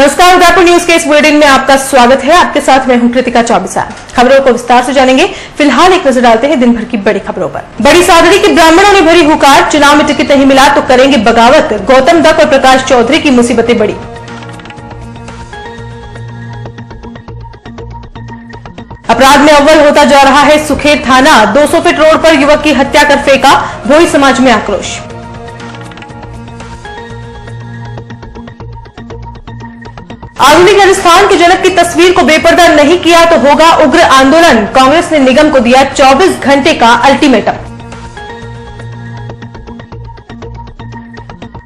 नमस्कार, उदयपुर न्यूज के इस बुलेटिन में आपका स्वागत है। आपके साथ मैं हूं कृतिका चौबीसार। खबरों को विस्तार से जानेंगे। फिलहाल एक नजर डालते हैं दिन भर की बड़ी खबरों पर। बड़ी सादड़ी के ब्राह्मणों ने भरी हुकार, चुनाव में टिकट नहीं मिला तो करेंगे बगावत। गौतम दत्त और प्रकाश चौधरी की मुसीबतें बड़ी। अपराध में अव्वल होता जा रहा है सुखेर थाना। 200 फीट रोड पर युवक की हत्या कर फेंका, भोई समाज में आक्रोश। आधुनिक राजस्थान के जनक की तस्वीर को बेपर्दा नहीं किया तो होगा उग्र आंदोलन। कांग्रेस ने निगम को दिया 24 घंटे का अल्टीमेटम।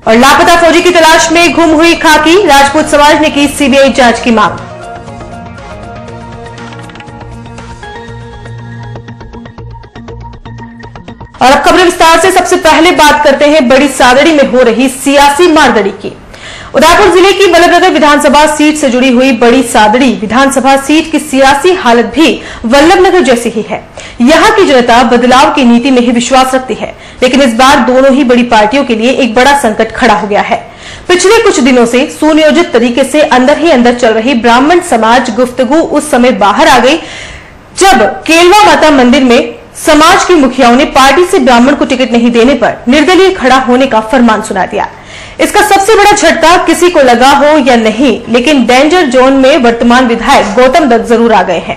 और लापता फौजी की तलाश में गुम हुई खाकी, राजपूत समाज ने की सीबीआई जांच की मांग। और अब खबरें विस्तार से। सबसे पहले बात करते हैं बड़ी सादड़ी में हो रही सियासी मारदड़ी की। उदयपुर जिले की वल्लभनगर विधानसभा सीट से जुड़ी हुई बड़ी सादड़ी विधानसभा सीट की सियासी हालत भी वल्लभनगर जैसी ही है। यहां की जनता बदलाव की नीति में ही विश्वास रखती है, लेकिन इस बार दोनों ही बड़ी पार्टियों के लिए एक बड़ा संकट खड़ा हो गया है। पिछले कुछ दिनों से सुनियोजित तरीके से अंदर ही अंदर चल रही ब्राह्मण समाज गुफ्तगू उस समय बाहर आ गई जब केलवा माता मंदिर में समाज के मुखियाओं ने पार्टी से ब्राह्मण को टिकट नहीं देने पर निर्दलीय खड़ा होने का फरमान सुना दिया। इसका सबसे बड़ा झटका किसी को लगा हो या नहीं, लेकिन डेंजर जोन में वर्तमान विधायक गौतम दत्त जरूर आ गए हैं।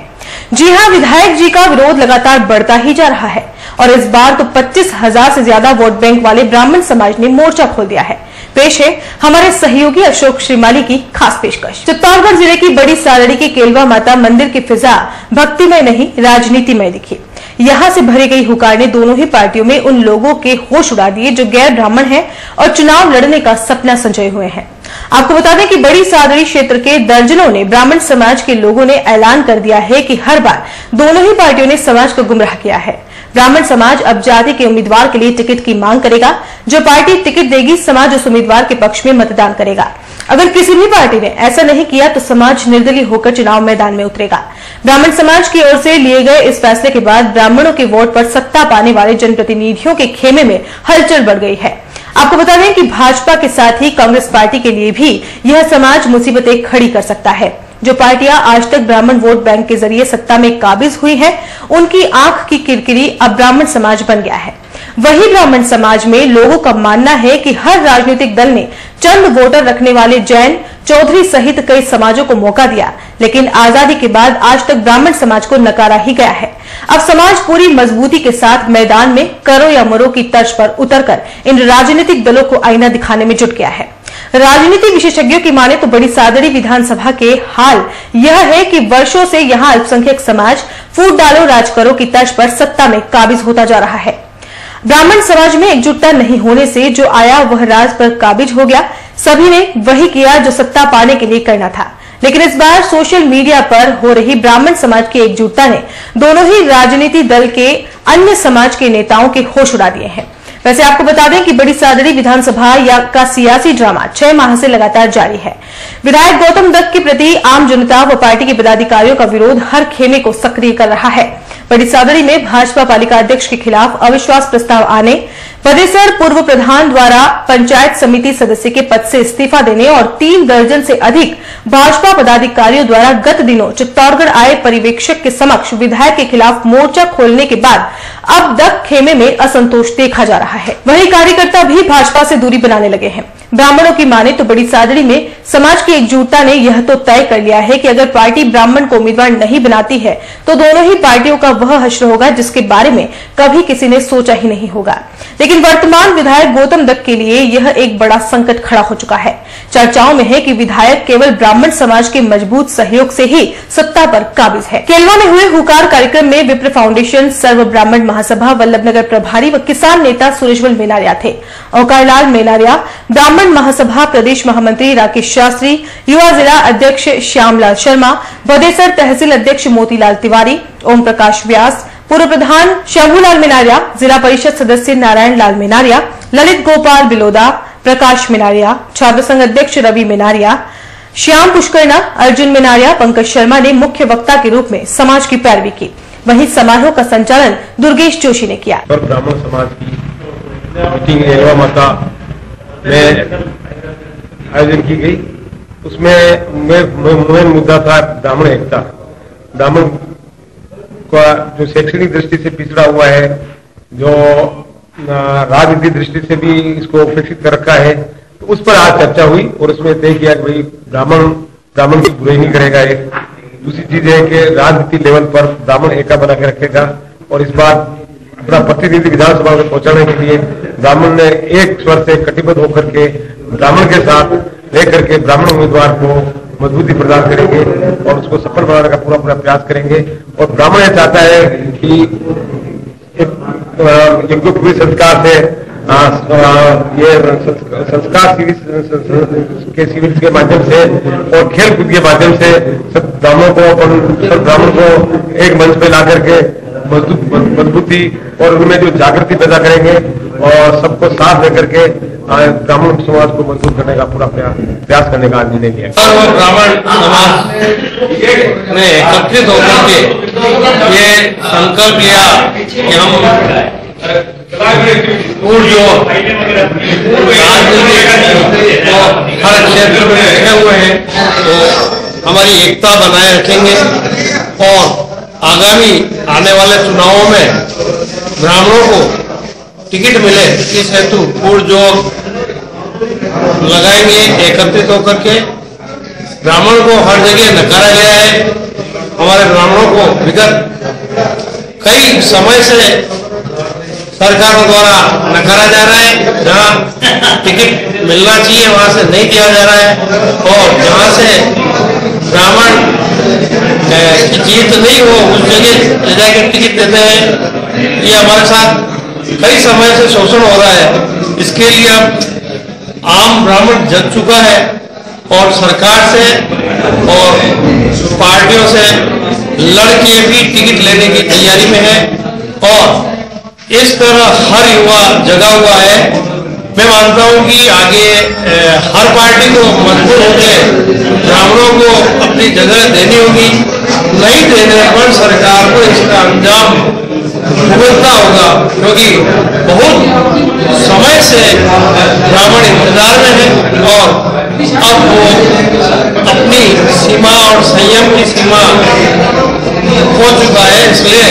जी हां, विधायक जी का विरोध लगातार बढ़ता ही जा रहा है और इस बार तो 25,000 से ज्यादा वोट बैंक वाले ब्राह्मण समाज ने मोर्चा खोल दिया है। पेश है हमारे सहयोगी अशोक श्रीमाली की खास पेशकश। चित्तौड़गढ़ जिले की बड़ी सादड़ी की केलवा माता मंदिर की फिजा भक्तिमय नहीं राजनीतिमय दिखी। यहां से भरी गई हुकार ने दोनों ही पार्टियों में उन लोगों के होश उड़ा दिए जो गैर ब्राह्मण हैं और चुनाव लड़ने का सपना संजोए हुए हैं। आपको बता दें कि बड़ी सादड़ी क्षेत्र के दर्जनों ने ब्राह्मण समाज के लोगों ने ऐलान कर दिया है कि हर बार दोनों ही पार्टियों ने समाज को गुमराह किया है। ब्राह्मण समाज अब जाति के उम्मीदवार के लिए टिकट की मांग करेगा। जो पार्टी टिकट देगी समाज उस उम्मीदवार के पक्ष में मतदान करेगा। अगर किसी भी पार्टी ने ऐसा नहीं किया तो समाज निर्दलीय होकर चुनाव मैदान में उतरेगा। ब्राह्मण समाज की ओर से लिए गए इस फैसले के बाद ब्राह्मणों के वोट पर सत्ता पाने वाले जनप्रतिनिधियों के खेमे में हलचल बढ़ गई है। आपको बता दें कि भाजपा के साथ ही कांग्रेस पार्टी के लिए भी यह समाज मुसीबतें खड़ी कर सकता है। जो पार्टियां आज तक ब्राह्मण वोट बैंक के जरिए सत्ता में काबिज हुई हैं, उनकी आंख की किरकिरी अब ब्राह्मण समाज बन गया है। वही ब्राह्मण समाज में लोगों का मानना है कि हर राजनीतिक दल ने चंद वोटर रखने वाले जैन, चौधरी सहित कई समाजों को मौका दिया, लेकिन आजादी के बाद आज तक ब्राह्मण समाज को नकारा ही गया है। अब समाज पूरी मजबूती के साथ मैदान में करो या मरो की तर्ज पर उतरकर इन राजनीतिक दलों को आईना दिखाने में जुट गया है। राजनीति विशेषज्ञों की माने तो बड़ी सादड़ी विधानसभा के हाल यह है कि वर्षों से यहां अल्पसंख्यक समाज फूट डालो राज करो की तर्ज पर सत्ता में काबिज होता जा रहा है। ब्राह्मण समाज में एकजुटता नहीं होने से जो आया वह राज पर काबिज हो गया। सभी ने वही किया जो सत्ता पाने के लिए करना था। लेकिन इस बार सोशल मीडिया पर हो रही ब्राह्मण समाज की एकजुटता ने दोनों ही राजनीति दल के अन्य समाज के नेताओं के होश उड़ा दिए हैं। वैसे आपको बता दें कि बड़ी सादड़ी विधानसभा का सियासी ड्रामा 6 माह से लगातार जारी है। विधायक गौतम दत्त के प्रति आम जनता व पार्टी के पदाधिकारियों का विरोध हर खेमे को सक्रिय कर रहा है। बड़ी सादड़ी में भाजपा पालिका अध्यक्ष के खिलाफ अविश्वास प्रस्ताव आने, पदेसर पूर्व प्रधान द्वारा पंचायत समिति सदस्य के पद से इस्तीफा देने और 3 दर्जन से अधिक भाजपा पदाधिकारियों द्वारा गत दिनों चित्तौड़गढ़ आए पर्यवेक्षक के समक्ष विधायक के खिलाफ मोर्चा खोलने के बाद अब तक खेमे में असंतोष देखा जा रहा है। वहीं कार्यकर्ता भी भाजपा से दूरी बनाने लगे हैं। ब्राह्मणों की माने तो बड़ी सादड़ी में समाज की एकजुटता ने यह तो तय कर लिया है कि अगर पार्टी ब्राह्मण को उम्मीदवार नहीं बनाती है तो दोनों ही पार्टियों का वह हश्र होगा जिसके बारे में कभी किसी ने सोचा ही नहीं होगा। लेकिन वर्तमान विधायक गौतम दत्त के लिए यह एक बड़ा संकट खड़ा हो चुका है। चर्चाओं में है कि विधायक केवल ब्राह्मण समाज के मजबूत सहयोग से ही सत्ता पर काबिज है। केलवा में हुए हुकार कार्यक्रम में विप्र फाउंडेशन, सर्व ब्राह्मण महासभा वल्लभनगर प्रभारी व किसान नेता सुरेशवल मेनारिया थे। औकारलाल मेनारिया, ब्राह्मण महासभा प्रदेश महामंत्री राकेश शास्त्री, युवा जिला अध्यक्ष श्यामलाल शर्मा, बदेसर तहसील अध्यक्ष मोतीलाल तिवारी, ओम प्रकाश व्यास, पूर्व प्रधान शंभूलाल मेनारिया, जिला परिषद सदस्य नारायण लाल मेनारिया, ललित गोपाल बिलोदा, प्रकाश मेनारिया, छात्र संघ अध्यक्ष रवि मेनारिया, श्याम पुष्करना, अर्जुन मेनारिया, पंकज शर्मा ने मुख्य वक्ता के रूप में समाज की पैरवी की। वहीं समारोह का संचालन दुर्गेश जोशी ने किया। ब्राह्मण समाज की मीटिंग केलवा माता में आयोजन की गई उसमें मेन मुद्दा था ब्राह्मण एकता। ब्राह्मण का जो शैक्षणिक दृष्टि से पिछड़ा हुआ है, जो राजनीतिक दृष्टि से भी इसको उपेक्षित कर रखा है, तो उस पर आज चर्चा हुई और उसमें तय किया कि भाई ब्राह्मण की बुराई नहीं करेगा। एक दूसरी चीज है कि राजनीति लेवल पर ब्राह्मण एका बना के रखेगा और इस बार अपना प्रतिनिधि विधानसभा में पहुंचाने के लिए ब्राह्मण ने एक स्वर से कटिबद्ध होकर के ब्राह्मण के साथ लेकर के ब्राह्मण उम्मीदवार को मजबूती प्रदान करेंगे और उसको सफल बनाने का पूरा प्रयास करेंगे। और ब्राह्मण ये चाहता है कि एक पूरी संस्कार से ये संस्कार शिविर के माध्यम से और खेल कूद के माध्यम से सब ब्राह्मणों को एक मंच पे ला करके मजबूती और उनमें जो जागृति पैदा करेंगे और सबको साथ लेकर के ब्राह्मण समाज को मजबूत करने का पूरा प्रयास करने का निर्णय लिया। ब्राह्मण समाज ने एकत्रित होकर के ये संकल्प लिया कि हम हर क्षेत्र में रखे हुए हैं तो हमारी एकता बनाए रखेंगे और आगामी आने वाले चुनावों में ब्राह्मणों को टिकट मिले इस हेतु पुरजोर लगाएंगे। एकत्रित होकर के ब्राह्मण को हर जगह नकारा गया है। हमारे ब्राह्मणों को विगत कई समय से सरकारों द्वारा नकारा जा रहा है। जहां टिकट मिलना चाहिए वहां से नहीं दिया जा रहा है और जहां से ब्राह्मण की जीत नहीं हो उस जगह ले जाकर टिकट देते हैं। ये हमारे साथ कई समय से शोषण हो रहा है। इसके लिए अब आम ब्राह्मण जग चुका है और सरकार से और पार्टियों से लड़के भी टिकट लेने की तैयारी में है और इस तरह हर युवा जगा हुआ है। मैं मानता हूं कि आगे हर पार्टी को मजबूत होकर ब्राह्मणों को अपनी जगह देनी होगी। नहीं देने पर सरकार को इसका अंजाम भुगतना होगा, क्योंकि बहुत समय से ब्राह्मण इंतजार में है और अब वो अपनी सीमा और संयम की सीमा हो चुका है। इसलिए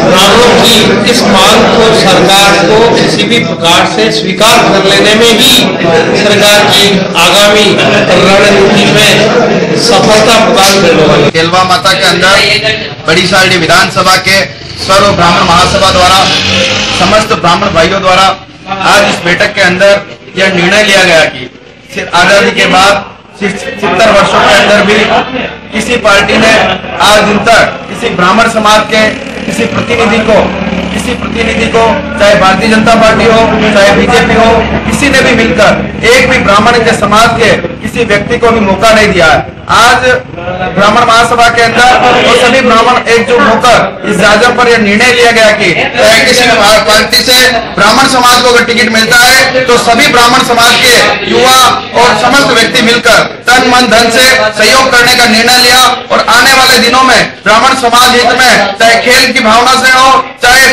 ब्राह्मणों की इस मांग को सरकार को किसी भी प्रकार से स्वीकार कर लेने में ही सरकार की आगामी रणनीति में सफलता प्रदान करने वाली। केलवा माता के अंदर बड़ी सारडी विधानसभा के सर्व ब्राह्मण महासभा द्वारा समस्त ब्राह्मण भाइयों द्वारा आज इस बैठक के अंदर यह निर्णय लिया गया कि आजादी के बाद 70 वर्षों के अंदर भी किसी पार्टी ने आज दिन तक किसी ब्राह्मण समाज के किसी प्रतिनिधि को चाहे भारतीय जनता पार्टी हो चाहे बीजेपी हो, किसी ने भी मिलकर एक भी ब्राह्मण के समाज के किसी व्यक्ति को भी मौका नहीं दिया है। आज ब्राह्मण महासभा के अंदर वो सभी ब्राह्मण एकजुट होकर इस राज्य पर यह निर्णय लिया गया कि किसी पार्टी से ब्राह्मण समाज को अगर टिकट मिलता है तो सभी ब्राह्मण समाज के युवा और समस्त व्यक्ति मिलकर तन मन धन से सहयोग करने का निर्णय लिया और आने वाले दिनों में ब्राह्मण समाज हित में चाहे खेल की भावना से हो, चाहे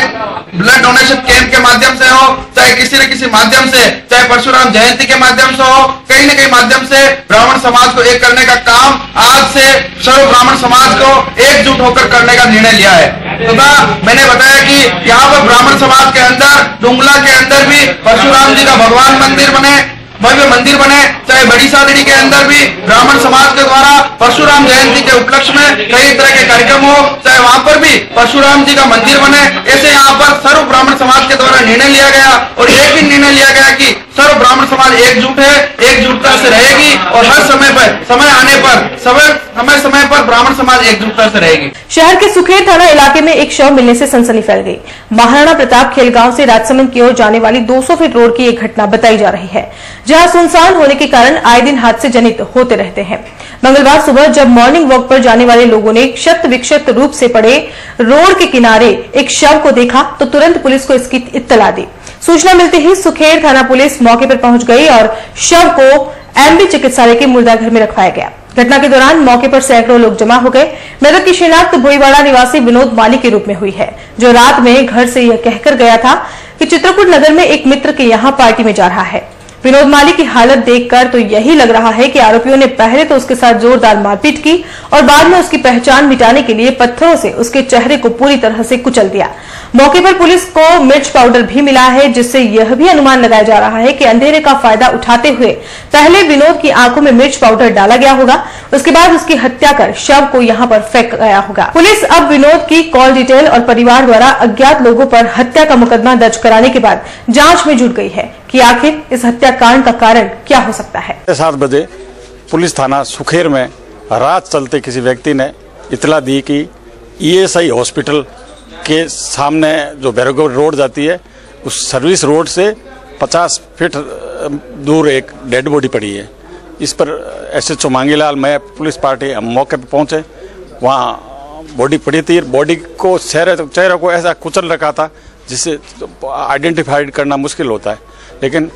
ब्लड डोनेशन कैंप के माध्यम से हो, चाहे किसी न किसी माध्यम से, चाहे परशुराम जयंती के माध्यम से हो, कहीं न कहीं माध्यम से ब्राह्मण समाज को एक करने का काम आज से सर्व ब्राह्मण समाज को एकजुट होकर करने का निर्णय लिया है। तथा मैंने बताया कि यहाँ पर ब्राह्मण समाज के अंदर डुंगला के अंदर भी परशुराम जी का भगवान मंदिर बने, भव्य मंदिर बने, चाहे बड़ी सादड़ी के अंदर भी ब्राह्मण समाज के द्वारा परशुराम जयंती के उपलक्ष्य में कई तरह के कार्यक्रम हो, चाहे वहां पर भी परशुराम जी का मंदिर बने। ऐसे यहाँ पर सर्व ब्राह्मण समाज के द्वारा निर्णय लिया गया और एक भी निर्णय लिया गया कि सर्व ब्राह्मण समाज एकजुट है, एकजुटता से रहेगी और हर समय पर समय आने पर समय पर ब्राह्मण समाज एकजुटता से रहेगी। शहर के सुखेर थाना इलाके में एक शव मिलने से सनसनी फैल गई। महाराणा प्रताप खेलगांव से राजसमंद की ओर जाने वाली 200 फीट रोड की एक घटना बताई जा रही है, जहां सुनसान होने के कारण आए दिन हादसे जनित होते रहते हैं। मंगलवार सुबह जब मॉर्निंग वॉक पर जाने वाले लोगों ने क्षत विक्षत रूप से पड़े रोड के किनारे एक शव को देखा तो तुरंत पुलिस को इसकी इत्तला दी। सूचना मिलते ही सुखेर थाना पुलिस मौके पर पहुंच गई और शव को एमबी चिकित्सालय के मुर्दाघर में रखवाया गया। घटना के दौरान मौके पर सैकड़ों लोग जमा हो गए। मृतक की शिनाख्त भोईवाड़ा निवासी विनोद माली के रूप में हुई है, जो रात में घर से यह कहकर गया था कि चित्रकूट नगर में एक मित्र के यहां पार्टी में जा रहा है। विनोद माली की हालत देखकर तो यही लग रहा है कि आरोपियों ने पहले तो उसके साथ जोरदार मारपीट की और बाद में उसकी पहचान मिटाने के लिए पत्थरों से उसके चेहरे को पूरी तरह से कुचल दिया। मौके पर पुलिस को मिर्च पाउडर भी मिला है, जिससे यह भी अनुमान लगाया जा रहा है कि अंधेरे का फायदा उठाते हुए पहले विनोद की आंखों में मिर्च पाउडर डाला गया होगा, उसके बाद उसकी हत्या कर शव को यहां पर फेंक गया होगा। पुलिस अब विनोद की कॉल डिटेल और परिवार द्वारा अज्ञात लोगों पर हत्या का मुकदमा दर्ज कराने के बाद जांच में जुट गई है कि आखिर इस हत्याकांड का कारण क्या हो सकता है। 7 बजे पुलिस थाना सुखेर में रात चलते किसी व्यक्ति ने इतला दी कि ESI हॉस्पिटल के सामने जो बैरगोड रोड जाती है, उस सर्विस रोड से 50 फीट दूर एक डेड बॉडी पड़ी है। इस पर SHO मांगीलाल, मैं, पुलिस पार्टी हम मौके पर पहुंचे। वहाँ बॉडी पड़ी थी। बॉडी को चेहरे को ऐसा कुचल रखा था जिससे आइडेंटिफाइड करना मुश्किल होता है, लेकिन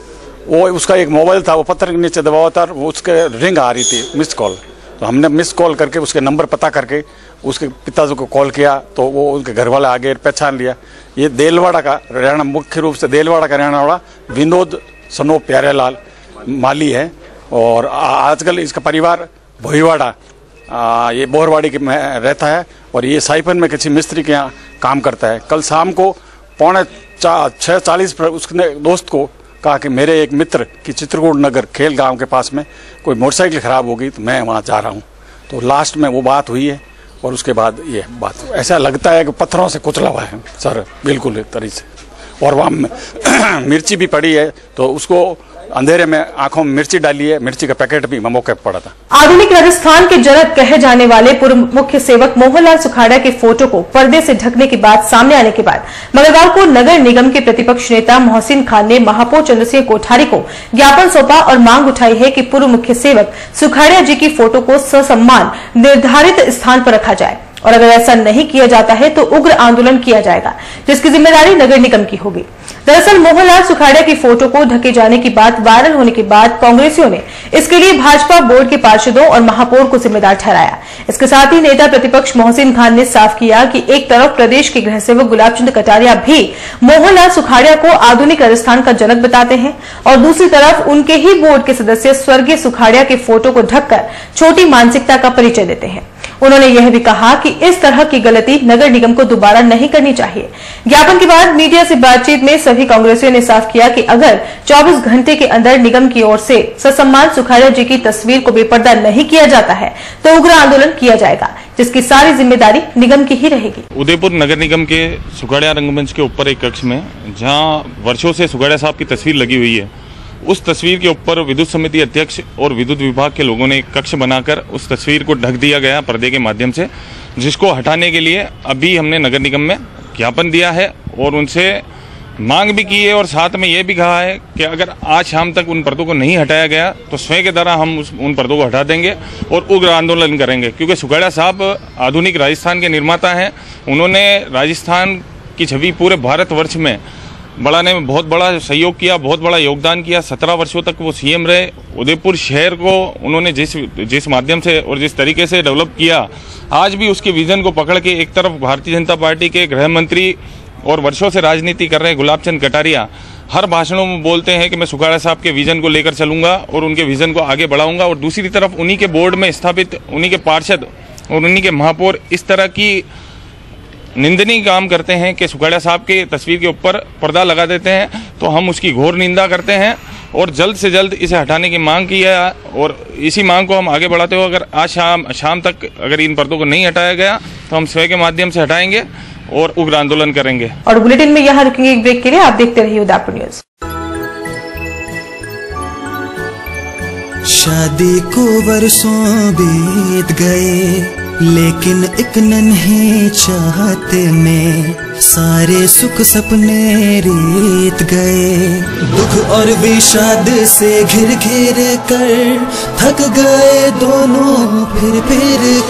वो उसका एक मोबाइल था, वो पत्थर के नीचे दबा हुआ था, वो उसके रिंग आ रही थी, मिस कॉल। तो हमने मिस कॉल करके उसके नंबर पता करके उसके पिताजी को कॉल किया, तो वो उनके घर वाले आगे पहचान लिया। ये देलवाड़ा का रहना, मुख्य रूप से देलवाड़ा का रहने वाला विनोद सनो प्यारेलाल माली है और आजकल इसका परिवार भोईवाड़ा ये बोरवाड़ी के में रहता है और ये साइफन में किसी मिस्त्री के यहाँ काम करता है। कल शाम को 6:40 पर उसने दोस्त को कहा कि मेरे एक मित्र की चित्रकूट नगर खेल गांव के पास में कोई मोटरसाइकिल खराब होगी, तो मैं वहाँ जा रहा हूँ। तो लास्ट में वो बात हुई है और उसके बाद ये बात ऐसा लगता है कि पत्थरों से कुचला हुआ है सर, बिल्कुल एक तरीके से। और वहाँ मिर्ची भी पड़ी है, तो उसको अंधेरे में आंखों में मिर्ची डाली है, मिर्ची का पैकेट भी मौके पर पड़ा था। आधुनिक राजस्थान के जनक कहे जाने वाले पूर्व मुख्य सेवक मोहनलाल सुखाड़िया के फोटो को पर्दे से ढकने की बात सामने आने के बाद मंगलवार को नगर निगम के प्रतिपक्ष नेता मोहसिन खान ने महापौर चंद्रसिंह कोठारी को ज्ञापन सौंपा और मांग उठाई है कि पूर्व मुख्य सेवक सुखाड़िया जी की फोटो को ससम्मान निर्धारित स्थान पर रखा जाए और अगर ऐसा नहीं किया जाता है तो उग्र आंदोलन किया जाएगा, जिसकी जिम्मेदारी नगर निगम की होगी। दरअसल मोहनलाल सुखाड़िया की फोटो को ढके जाने की बात वायरल होने के बाद कांग्रेसियों ने इसके लिए भाजपा बोर्ड के पार्षदों और महापौर को जिम्मेदार ठहराया। इसके साथ ही नेता प्रतिपक्ष मोहसिन खान ने साफ किया कि एक तरफ प्रदेश के गृह सेवक गुलाब चंद कटारिया भी मोहनलाल सुखाड़िया को आधुनिक राजस्थान का जनक बताते हैं और दूसरी तरफ उनके ही बोर्ड के सदस्य स्वर्गीय सुखाड़िया के फोटो को ढककर छोटी मानसिकता का परिचय देते हैं। उन्होंने यह भी कहा कि इस तरह की गलती नगर निगम को दोबारा नहीं करनी चाहिए। ज्ञापन के बाद मीडिया से बातचीत में सभी कांग्रेसियों ने साफ किया कि अगर 24 घंटे के अंदर निगम की ओर से ससम्मान सुखाड़िया जी की तस्वीर को बेपर्दा नहीं किया जाता है तो उग्र आंदोलन किया जाएगा, जिसकी सारी जिम्मेदारी निगम की ही रहेगी। उदयपुर नगर निगम के सुखाड़िया रंगमंच के ऊपर एक कक्ष में जहाँ वर्षों से सुखाड़िया साहब की तस्वीर लगी हुई है, उस तस्वीर के ऊपर विद्युत समिति अध्यक्ष और विद्युत विभाग के लोगों ने एक कक्ष बनाकर उस तस्वीर को ढक दिया गया पर्दे के माध्यम से, जिसको हटाने के लिए अभी हमने नगर निगम में ज्ञापन दिया है और उनसे मांग भी की है और साथ में ये भी कहा है कि अगर आज शाम तक उन पर्दों को नहीं हटाया गया तो स्वयं के द्वारा हम उन पर्दों को हटा देंगे और उग्र आंदोलन करेंगे। क्योंकि सुखाड़िया साहब आधुनिक राजस्थान के निर्माता हैं। उन्होंने राजस्थान की छवि पूरे भारतवर्ष में बढ़ाने में बहुत बड़ा सहयोग किया, बहुत बड़ा योगदान किया। 17 वर्षों तक वो CM रहे। उदयपुर शहर को उन्होंने जिस माध्यम से और जिस तरीके से डेवलप किया, आज भी उसके विजन को पकड़ के एक तरफ भारतीय जनता पार्टी के गृह मंत्री और वर्षों से राजनीति कर रहे गुलाब चंद कटारिया हर भाषणों में बोलते हैं कि मैं सुखाड़िया साहब के विजन को लेकर चलूंगा और उनके विजन को आगे बढ़ाऊंगा, और दूसरी तरफ उन्हीं के बोर्ड में स्थापित उन्हीं के पार्षद और उन्हीं के महापौर इस तरह की निंदनीय काम करते हैं कि सुखाड़िया साहब के तस्वीर के ऊपर पर्दा लगा देते हैं। तो हम उसकी घोर निंदा करते हैं और जल्द से जल्द इसे हटाने की मांग की है और इसी मांग को हम आगे बढ़ाते हुए अगर आज शाम तक अगर इन पर्दों को नहीं हटाया गया तो हम स्वयं के माध्यम से हटाएंगे और उग्र आंदोलन करेंगे। और बुलेटिन में यहाँ रुकेंगे एक ब्रेक के लिए। आप देखते रहिए उदयपुर न्यूज। शादी को वर्षों बीत गए लेकिन एक नन्ही चाहते में सारे सुख सपने बीत गए। दुख और विषाद से घिर घिर कर थक गए दोनों फिर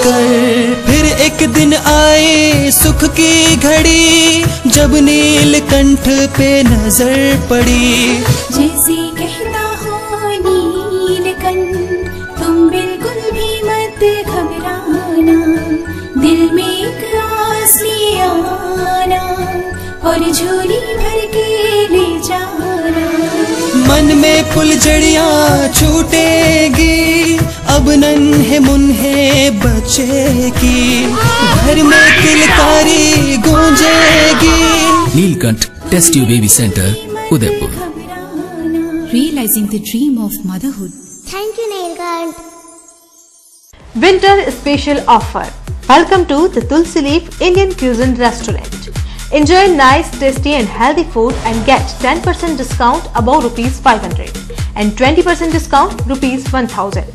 कर। फिर एक दिन आए सुख की घड़ी जब नीलकंठ पे नजर पड़ी। जैसे कहता हो नीलकंठ तुम बिल्कुल भी मत घबराना, दिल में एक आस ले आना और झोली भर के ले जाना। मन में फुलझड़ियाँ छूटेगी, अब नन्हे मुन्हे बच्चे की घर में किलकारी गूंजेगी। Neelkanth test tube baby centre, Udaipur. Realizing the dream of motherhood. Thank you, Neelkant. Winter special offer. Welcome to the Tulsi Leaf Indian Cuisine Restaurant. Enjoy nice, tasty and healthy food and get 10% discount above ₹500 and 20% discount ₹1000.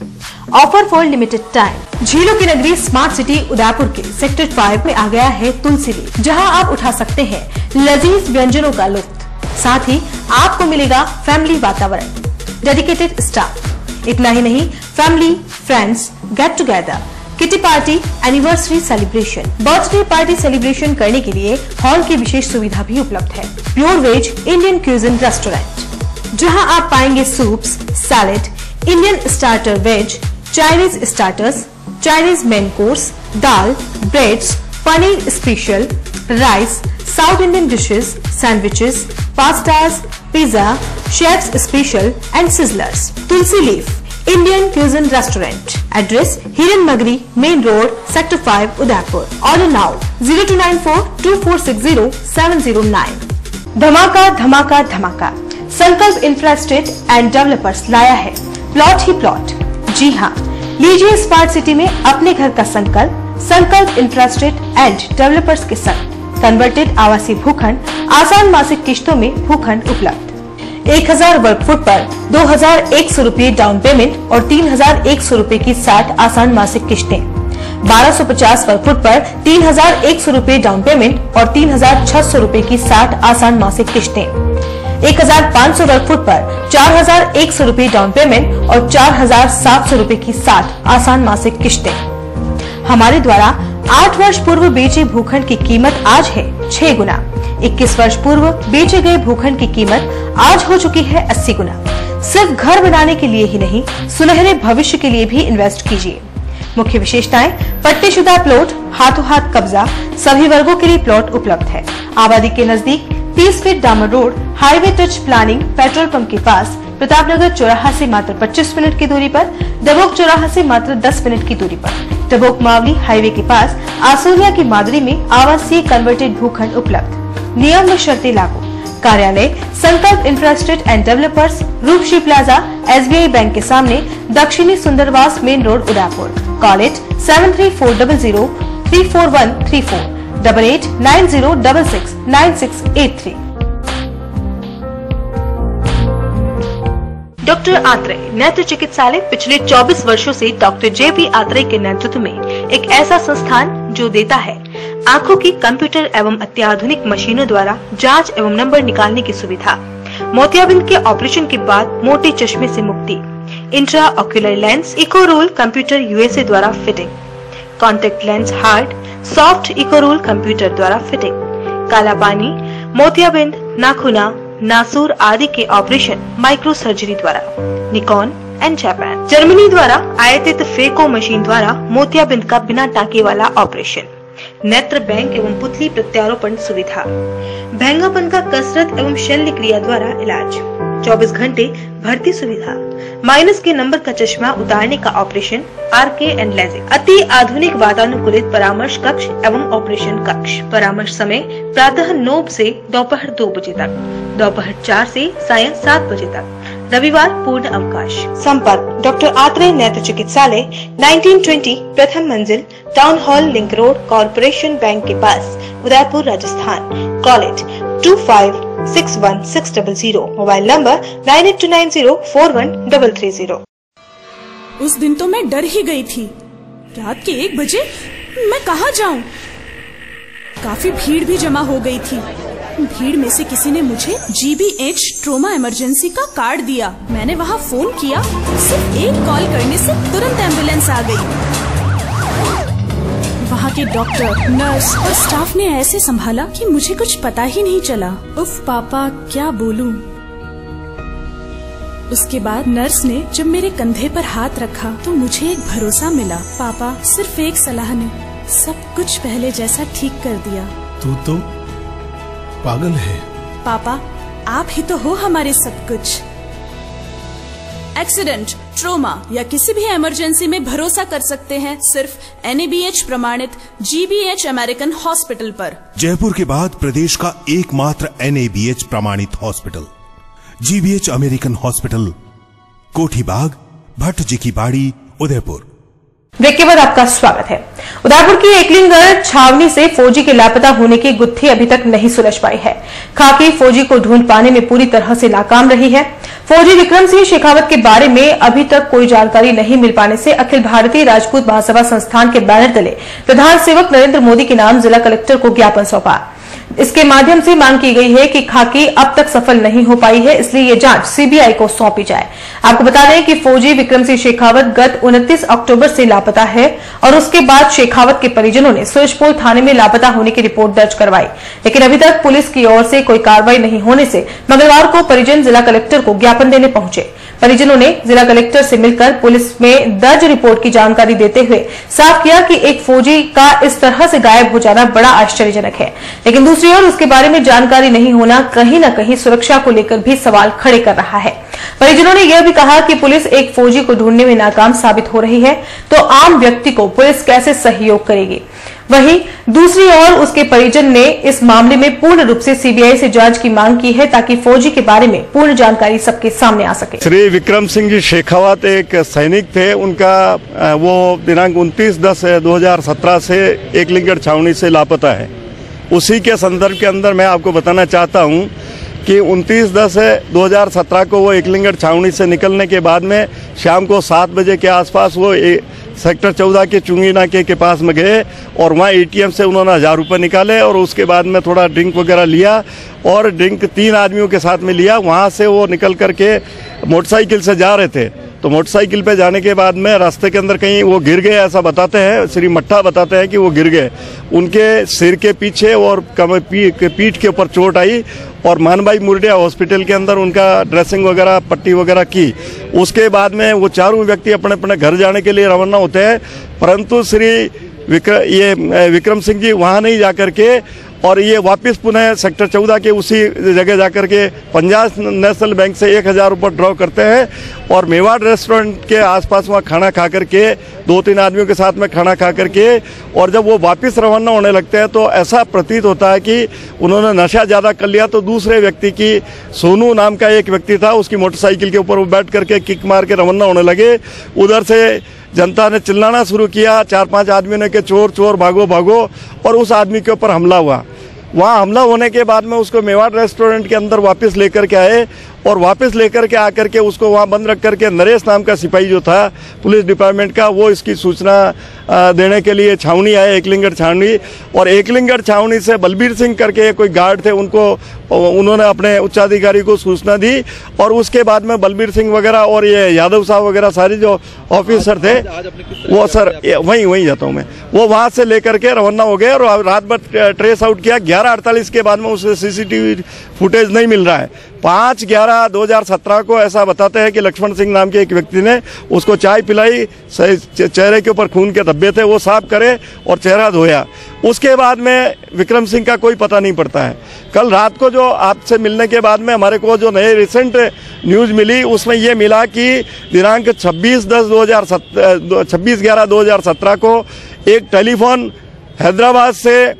Offer for limited time. झीलों की नगरी smart city Udaipur के sector 5 में आ गया है तुलसी leaf, जहां आप उठा सकते हैं लजीज व्यंजनों का लुत्फ। साथ ही आपको मिलेगा फैमिली वातावरण, डेडिकेटेड स्टाफ। इतना ही नहीं, family, friends, get together, kitty party, anniversary celebration, birthday party celebration करने के लिए हॉल की विशेष सुविधा भी उपलब्ध है। Pure veg Indian cuisine restaurant, जहां आप पाएंगे soups, salad, Indian starter veg, Chinese starters, Chinese main course, दाल, breads, paneer special, rice, south Indian dishes, sandwiches, pastas, pizza, chef's special and sizzlers. Tulsi leaf Indian cuisine restaurant, address Hiran Magri main road, sector 5, Udaipur. Order now 02942460-709। धमाका धमाका धमाका, संकल्प infrastate and developers लाया है plot ही plot. जी हाँ, लीजिए smart city में अपने घर का संकल्प इंफ्रास्टेट एंड डेवलपर्स के संग कन्वर्टेड आवासीय भूखंड, आसान मासिक किश्तों में भूखंड उपलब्ध। 1000 वर्ग फुट पर 2100 रुपये डाउन पेमेंट और 3100 रुपये की 60 आसान मासिक किश्तें। 1250 वर्ग फुट पर 3100 रुपये डाउन पेमेंट और 3600 रुपये की 60 आसान मासिक किश्तें। 1500 वर्ग फुट पर 4100 रुपये डाउन पेमेंट और 4700 रुपये की 60 आसान मासिक किश्तें। हमारे द्वारा 8 वर्ष पूर्व बेचे भूखंड की कीमत आज है 6 गुना। 21 वर्ष पूर्व बेचे गए भूखंड की कीमत आज हो चुकी है 80 गुना। सिर्फ घर बनाने के लिए ही नहीं, सुनहरे भविष्य के लिए भी इन्वेस्ट कीजिए। मुख्य विशेषताएं: पट्टेशुदा प्लॉट, हाथों हाथ कब्जा, सभी वर्गों के लिए प्लॉट उपलब्ध है। आबादी के नजदीक 30 फीट डामर road, highway touch planning, petrol pump के पास, प्रतापनगर चौराहा से मात्र 25 मिनट की दूरी पर, डबोक चौराहा से मात्र 10 मिनट की दूरी पर, डबोक मावली हाईवे के पास, आसूलिया की मादरी में आवासीय कन्वर्टेड भूखंड उपलब्ध। नियम व शर्तें लागू। कार्यालय: Sankalp infrastate and developers, Roopshree plaza, SBI bank के सामने, दक्षिणी Sundarwas main road, Udaipur. Call it 7340034134 8890669683। Doctor Atreya नेत्र चिकित्सालय पिछले 24 वर्षों से डॉक्टर JP आत्रेय के नेतृत्व में एक ऐसा संस्थान जो देता है आंखों की कंप्यूटर एवं अत्याधुनिक मशीनों द्वारा जांच एवं नंबर निकालने की सुविधा, मोतियाबिंद के ऑपरेशन के बाद मोटे चश्मे से मुक्ति, intra ocular lens eco roll computer USA द्वारा fitting, contact lens hard soft eco roll computer द्वारा फिटिंग, काला पानी, मोतियाबिंद, नाखूना, नासूर आदि के ऑपरेशन माइक्रो सर्जरी द्वारा, निकॉन एंड जापान, जर्मनी द्वारा आयातित फेको मशीन द्वारा मोतियाबिंद का बिना टाके वाला ऑपरेशन, नेत्र बैंक एवं पुतली प्रत्यारोपण सुविधा, भैंगापन का कसरत एवं शल्य क्रिया द्वारा इलाज, 24 घंटे भर्ती सुविधा, माइनस के नंबर का चश्मा उतारने का ऑपरेशन, RK एंड लेजिक, अति आधुनिक वातानुकूलित परामर्श कक्ष एवं ऑपरेशन कक्ष। परामर्श समय प्रातः 9 से दोपहर 2 बजे तक, दोपहर 4 से सायं 7 बजे तक, रविवार पूर्ण अवकाश। संपर्क: डॉक्टर आत्रेय नेत्र चिकित्सालय, 1920 प्रथम मंजिल, town hall link road, corporation bank के पास, Udaipur, Rajasthan. Call it 25616000, mobile number 9829041330। उस दिन तो मैं डर ही गई थी। रात के 1 बजे मैं कहाँ जाऊँ? काफी भीड़ भी जमा हो गई थी। भीड़ में से किसी ने मुझे GBH ट्रोमा इमरजेंसी का कार्ड दिया। मैंने वहाँ फोन किया, सिर्फ एक कॉल करने से तुरंत एम्बुलेंस आ गई। वहाँ के डॉक्टर, नर्स और स्टाफ ने ऐसे संभाला कि मुझे कुछ पता ही नहीं चला। उफ पापा, क्या बोलूं। उसके बाद नर्स ने जब मेरे कंधे पर हाथ रखा तो मुझे एक भरोसा मिला। पापा, सिर्फ एक सलाह ने सब कुछ पहले जैसा ठीक कर दिया। तू तो पागल है। पापा, आप ही तो हो हमारे सब कुछ। एक्सीडेंट, ट्रोमा या किसी भी इमरजेंसी में भरोसा कर सकते हैं सिर्फ NABH प्रमाणित GBH अमेरिकन हॉस्पिटल पर। जयपुर के बाद प्रदेश का एकमात्र NABH प्रमाणित हॉस्पिटल GBH अमेरिकन हॉस्पिटल, कोठी बाग, भट्ट जी की बाड़ी, उदयपुर। ब्रेक के बाद आपका स्वागत है। उदयपुर की एकलिंगगढ़ छावनी से फौजी के लापता होने की गुत्थी अभी तक नहीं सुलझ पाई है। खाकी फौजी को ढूंढ पाने में पूरी तरह से नाकाम रही है। फौजी विक्रम सिंह शेखावत के बारे में अभी तक कोई जानकारी नहीं मिल पाने से अखिल भारतीय राजपूत महासभा संस्थान के बैनर तले प्रधान सेवक नरेंद्र मोदी के नाम जिला कलेक्टर को ज्ञापन सौंपा। इसके माध्यम से मांग की गई है कि खाकी अब तक सफल नहीं हो पाई है, इसलिए ये जांच CBI को सौंपी जाए। आपको बता दें कि फौजी विक्रम सिंह शेखावत गत 29 अक्टूबर से लापता है और उसके बाद शेखावत के परिजनों ने सूरजपोल थाने में लापता होने की रिपोर्ट दर्ज करवाई, लेकिन अभी तक पुलिस की ओर से कोई कार्रवाई नहीं होने से मंगलवार को परिजन जिला कलेक्टर को ज्ञापन देने पहुंचे। परिजनों ने जिला कलेक्टर से मिलकर पुलिस में दर्ज रिपोर्ट की जानकारी देते हुए साफ किया कि एक फौजी का इस तरह से गायब हो जाना बड़ा आश्चर्यजनक है, लेकिन दूसरी ओर उसके बारे में जानकारी नहीं होना कहीं न कहीं सुरक्षा को लेकर भी सवाल खड़े कर रहा है। परिजनों ने यह भी कहा कि पुलिस एक फौजी को ढूंढने में नाकाम साबित हो रही है तो आम व्यक्ति को पुलिस कैसे सहयोग करेगी। वहीं दूसरी ओर उसके परिजन ने इस मामले में पूर्ण रूप से CBI से जांच की मांग की है ताकि फौजी के बारे में पूर्ण जानकारी सबके सामने आ सके। श्री विक्रम सिंह जी शेखावत एक सैनिक थे। उनका वो दिनांक 29/10/2017 से एकलिंगगढ़ छावनी से लापता है। उसी के संदर्भ के अंदर मैं आपको बताना चाहता हूं कि 29/10/2017 को वो एकलिंगगढ़ छावनी से निकलने के बाद में शाम को 7 बजे के आसपास वो सेक्टर 14 के चुंगी नाके के पास में गए और वहाँ ATM से उन्होंने 1000 रुपये निकाले और उसके बाद में थोड़ा ड्रिंक वगैरह लिया और ड्रिंक 3 आदमियों के साथ में लिया। वहाँ से वो निकल करके मोटरसाइकिल से जा रहे थे, तो मोटरसाइकिल पे जाने के बाद में रास्ते के अंदर कहीं वो गिर गए, ऐसा बताते हैं। श्री मट्ठा बताते हैं कि वो गिर गए। उनके सिर के पीछे और पीठ के ऊपर चोट आई और मानभाई मुर्डिया हॉस्पिटल के अंदर उनका ड्रेसिंग वगैरह पट्टी वगैरह की। उसके बाद में वो चारों व्यक्ति अपने अपने घर जाने के लिए रवाना होते हैं, परंतु श्री विक्रम सिंह जी वहाँ नहीं जाकर के और ये वापस पुनः सेक्टर 14 के उसी जगह जाकर के पंजाब नेशनल बैंक से 1000 रुपये ड्रॉ करते हैं और मेवाड़ रेस्टोरेंट के आसपास वहाँ खाना खा करके 2-3 आदमियों के साथ में खाना खा करके और जब वो वापस रवाना होने लगते हैं तो ऐसा प्रतीत होता है कि उन्होंने नशा ज़्यादा कर लिया। तो दूसरे व्यक्ति की सोनू नाम का एक व्यक्ति था, उसकी मोटरसाइकिल के ऊपर वो बैठ करके किक मार के रवाना होने लगे। उधर से जनता ने चिल्लाना शुरू किया, 4-5 आदमियों ने कि चोर चोर भागो भागो और उस आदमी के ऊपर हमला हुआ। वहाँ हमला होने के बाद में उसको मेवाड़ रेस्टोरेंट के अंदर वापस लेकर के आए और वापस लेकर के आकर के उसको वहाँ बंद रख करके नरेश नाम का सिपाही जो था पुलिस डिपार्टमेंट का, वो इसकी सूचना देने के लिए छावनी आए, एकलिंगगढ़ छावनी। और एकलिंगगढ़ छावनी से बलबीर सिंह करके कोई गार्ड थे, उन्होंने अपने उच्चाधिकारी को सूचना दी और उसके बाद में बलबीर सिंह वगैरह और ये यादव साहब वगैरह सारे जो ऑफिसर थे वो सर वहीं जाता हूँ मैं, वो वहाँ से लेकर के रवाना हो गए और रात भर ट्रेस आउट किया। 11:48 के बाद में उसे CCTV फुटेज नहीं मिल रहा है। 5/11/2017 को ऐसा बताते हैं कि लक्ष्मण सिंह नाम के एक व्यक्ति ने उसको चाय पिलाई, चेहरे के ऊपर खून के धब्बे थे वो साफ करे और चेहरा धोया। उसके बाद में विक्रम सिंह का कोई पता नहीं पड़ता है। कल रात को जो आपसे मिलने के बाद में हमारे को जो नए रिसेंट न्यूज़ मिली उसमें ये मिला कि दिनांक 26/11/2017 को एक टेलीफोन हैदराबाद से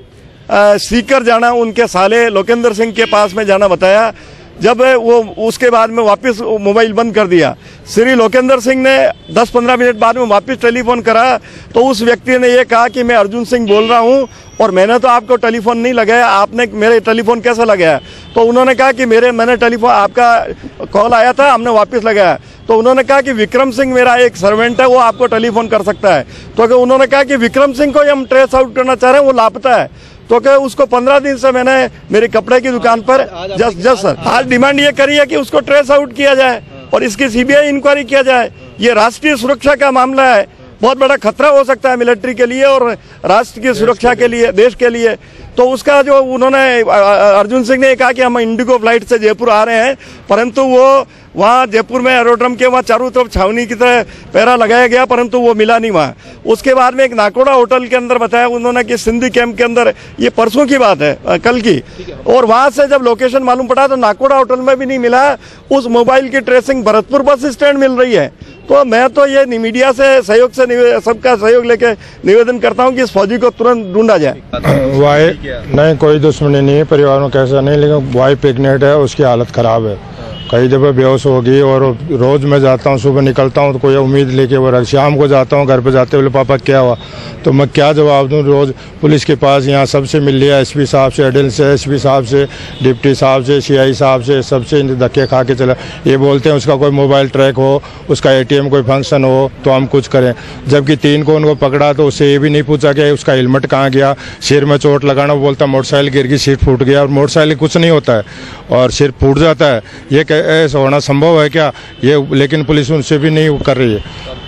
सीकर जाना, उनके साले लोकेंद्र सिंह के पास में जाना बताया। जब वो उसके बाद में वापस मोबाइल बंद कर दिया। श्री लोकेंद्र सिंह ने 10-15 मिनट बाद में वापस टेलीफोन करा तो उस व्यक्ति ने ये कहा कि मैं अर्जुन सिंह बोल रहा हूँ और मैंने तो आपको टेलीफोन नहीं लगाया, आपने मेरे टेलीफोन कैसे लगाया? तो उन्होंने कहा कि मैंने टेलीफोन, आपका कॉल आया था, हमने वापस लगाया। तो उन्होंने कहा कि विक्रम सिंह मेरा एक सर्वेंट है, वो आपको टेलीफोन कर सकता है। तो उन्होंने कहा कि विक्रम सिंह को हम ट्रेस आउट करना चाह रहे हैं, वो लापता है। तो क्या उसको 15 दिन से मैंने मेरे कपड़े की दुकान पर जस्ट सर आज डिमांड ये करी है कि उसको ट्रेस आउट किया जाए और इसकी CBI इंक्वायरी किया जाए। ये राष्ट्रीय सुरक्षा का मामला है, बहुत बड़ा खतरा हो सकता है मिलिट्री के लिए और राष्ट्र की सुरक्षा के लिए, देश के लिए। तो उसका जो उन्होंने अर्जुन सिंह ने कहा कि हम इंडिगो फ्लाइट से जयपुर आ रहे हैं, परंतु वो वहाँ जयपुर में एरोड्रम के वहाँ चारों तरफ छावनी की तरह पहरा लगाया गया, परंतु वो मिला नहीं वहाँ। उसके बाद में एक नाकोड़ा होटल के अंदर बताया उन्होंने कि सिंधी कैंप के अंदर, ये परसों की बात है, कल की, और वहाँ से जब लोकेशन मालूम पड़ा तो नाकोड़ा होटल में भी नहीं मिला। उस मोबाइल की ट्रेसिंग भरतपुर बस स्टैंड मिल रही है। तो मैं तो ये मीडिया से सहयोग से सबका सहयोग लेके निवेदन करता हूँ कि इस फौजी को तुरंत ढूंढा जाए। नहीं, कोई दुश्मनी नहीं है, परिवार में कैसा नहीं, लेकिन वाइफ प्रेग्नेंट है, उसकी हालत खराब है, कई दफ़े बेहोश होगी। और रोज़ मैं जाता हूँ, सुबह निकलता हूँ तो कोई उम्मीद लेके वो, शाम को जाता हूँ घर पे जाते बोले पापा क्या हुआ, तो मैं क्या जवाब दूँ। रोज़ पुलिस के पास यहाँ सबसे मिल लिया, एसपी साहब से, एडिल से, एसपी साहब से, डिप्टी साहब से, सीआई साहब से, सबसे धक्के खा के चला। ये बोलते हैं उसका कोई मोबाइल ट्रैक हो, उसका एटीएम कोई फंक्शन हो तो हम कुछ करें। जबकि 3 को उनको पकड़ा तो उससे ये भी नहीं पूछा कि उसका हेलमेट कहाँ गया, सिर में चोट लगाना, वो बोलता मोटरसाइकिल गिर गई, सीट फूट गया। और मोटरसाइकिल कुछ नहीं होता है और सिर फूट जाता है, ये ऐसा होना संभव है क्या ये? लेकिन पुलिस उनसे भी नहीं कर रही है।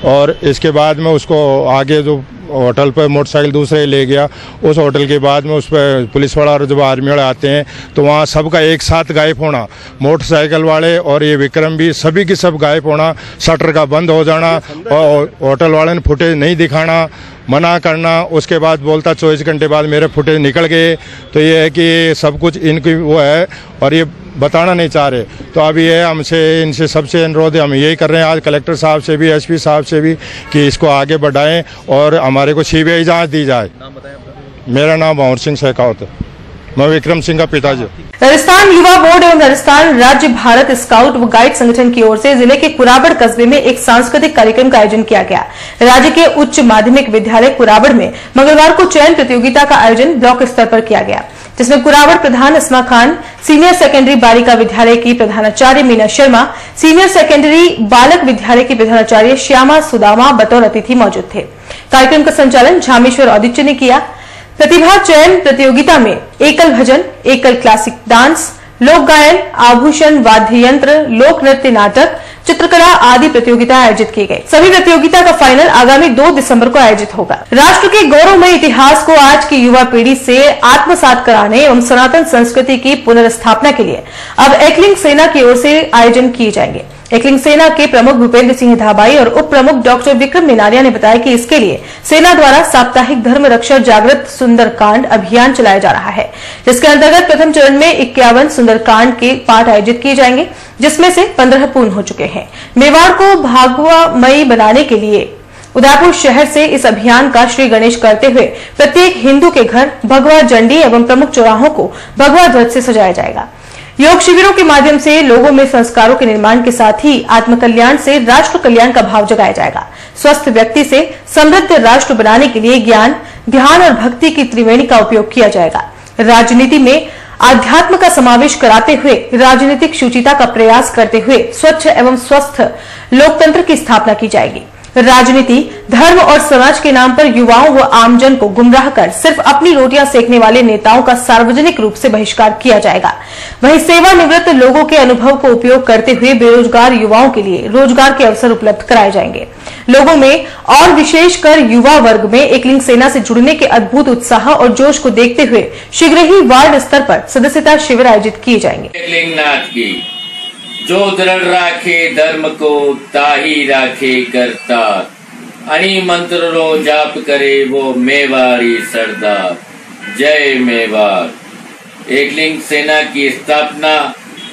और इसके बाद में उसको आगे जो होटल पर मोटरसाइकिल दूसरे ले गया, उस होटल के बाद में उस पर पुलिस वाला और जब आर्मी वाले आते हैं तो वहाँ सबका एक साथ गायब होना, मोटरसाइकिल वाले और ये विक्रम भी, सभी की सब गायब होना, शटर का बंद हो जाना और होटल वाले ने फुटेज नहीं दिखाना, मना करना। उसके बाद बोलता 24 घंटे बाद मेरे फुटेज निकल गए। तो ये है कि सब कुछ इनकी वो है और ये बताना नहीं चाह रहे। तो अब ये हमसे, इनसे सबसे अनुरोध है, हम यही कर रहे हैं आज कलेक्टर साहब से भी, एसपी साहब से भी, कि इसको आगे बढ़ाएं और हमारे को सीबीआई जांच दी जाए। मेरा नाम भंवर सिंह शेखावत है, मैं विक्रम सिंह का पिताजी। राजस्थान युवा बोर्ड एवं राजस्थान राज्य भारत स्काउट व गाइड संगठन की ओर से जिले के कुराबड़ कस्बे में एक सांस्कृतिक कार्यक्रम का आयोजन किया गया। राज्य के उच्च माध्यमिक विद्यालय कुराबड़ में मंगलवार को चयन प्रतियोगिता का आयोजन ब्लॉक स्तर पर किया गया, जिसमें कुराबड़ प्रधान अस्मा खान, सीनियर सेकेंडरी बालिका विद्यालय की प्रधानाचार्य मीना शर्मा, सीनियर सेकेंडरी बालक विद्यालय की प्रधानाचार्य श्यामा सुदामा बतौर अतिथि मौजूद थे। कार्यक्रम का संचालन झामेश्वर औदित्य ने किया। प्रतिभा चयन प्रतियोगिता में एकल भजन, एकल क्लासिक डांस, लोक गायन, आभूषण, वाद्य यंत्र, लोक नृत्य, नाटक, चित्रकला आदि प्रतियोगिता आयोजित की गई। सभी प्रतियोगिता का फाइनल आगामी 2 दिसंबर को आयोजित होगा। राष्ट्र के गौरवमय इतिहास को आज की युवा पीढ़ी से आत्मसात कराने एवं सनातन संस्कृति की पुनर्स्थापना के लिए अब एकलिंग सेना की ओर से आयोजन किए जाएंगे। एकलिंग सेना के प्रमुख भूपेंद्र सिंह धाबाई और उप प्रमुख डॉक्टर विक्रम मिनारिया ने बताया कि इसके लिए सेना द्वारा साप्ताहिक धर्म रक्षा जागृत सुंदरकांड अभियान चलाया जा रहा है, जिसके अंतर्गत प्रथम चरण में 51 सुंदरकांड के पाठ आयोजित किए जाएंगे, जिसमें से 15 पूर्ण हो चुके हैं। मेवाड़ को भागवामयी बनाने के लिए उदयपुर शहर से इस अभियान का श्री गणेश करते हुए प्रत्येक हिंदू के घर भगवा झंडी एवं प्रमुख चौराहों को भगवा ध्वज से सजाया जाएगा। योग शिविरों के माध्यम से लोगों में संस्कारों के निर्माण के साथ ही आत्म कल्याण से राष्ट्र कल्याण का भाव जगाया जाएगा। स्वस्थ व्यक्ति से समृद्ध राष्ट्र बनाने के लिए ज्ञान, ध्यान और भक्ति की त्रिवेणी का उपयोग किया जाएगा। राजनीति में आध्यात्म का समावेश कराते हुए राजनीतिक शुचिता का प्रयास करते हुए स्वच्छ एवं स्वस्थ लोकतंत्र की स्थापना की जाएगी। राजनीति, धर्म और समाज के नाम पर युवाओं व आमजन को गुमराह कर सिर्फ अपनी रोटियां सेकने वाले नेताओं का सार्वजनिक रूप से बहिष्कार किया जाएगा। वहीं सेवानिवृत्त लोगों के अनुभव को उपयोग करते हुए बेरोजगार युवाओं के लिए रोजगार के अवसर उपलब्ध कराए जाएंगे। लोगों में और विशेषकर युवा वर्ग में एकलिंग सेना से जुड़ने के अद्भुत उत्साह और जोश को देखते हुए शीघ्र ही वार्ड स्तर पर सदस्यता शिविर आयोजित किए जाएंगे। जो दृढ़ राखे धर्म को ताही राखे करता, अणी मंत्र रो जाप करे वो मेवाड़ी सरदार। जय मेवाड़। एकलिंग सेना की स्थापना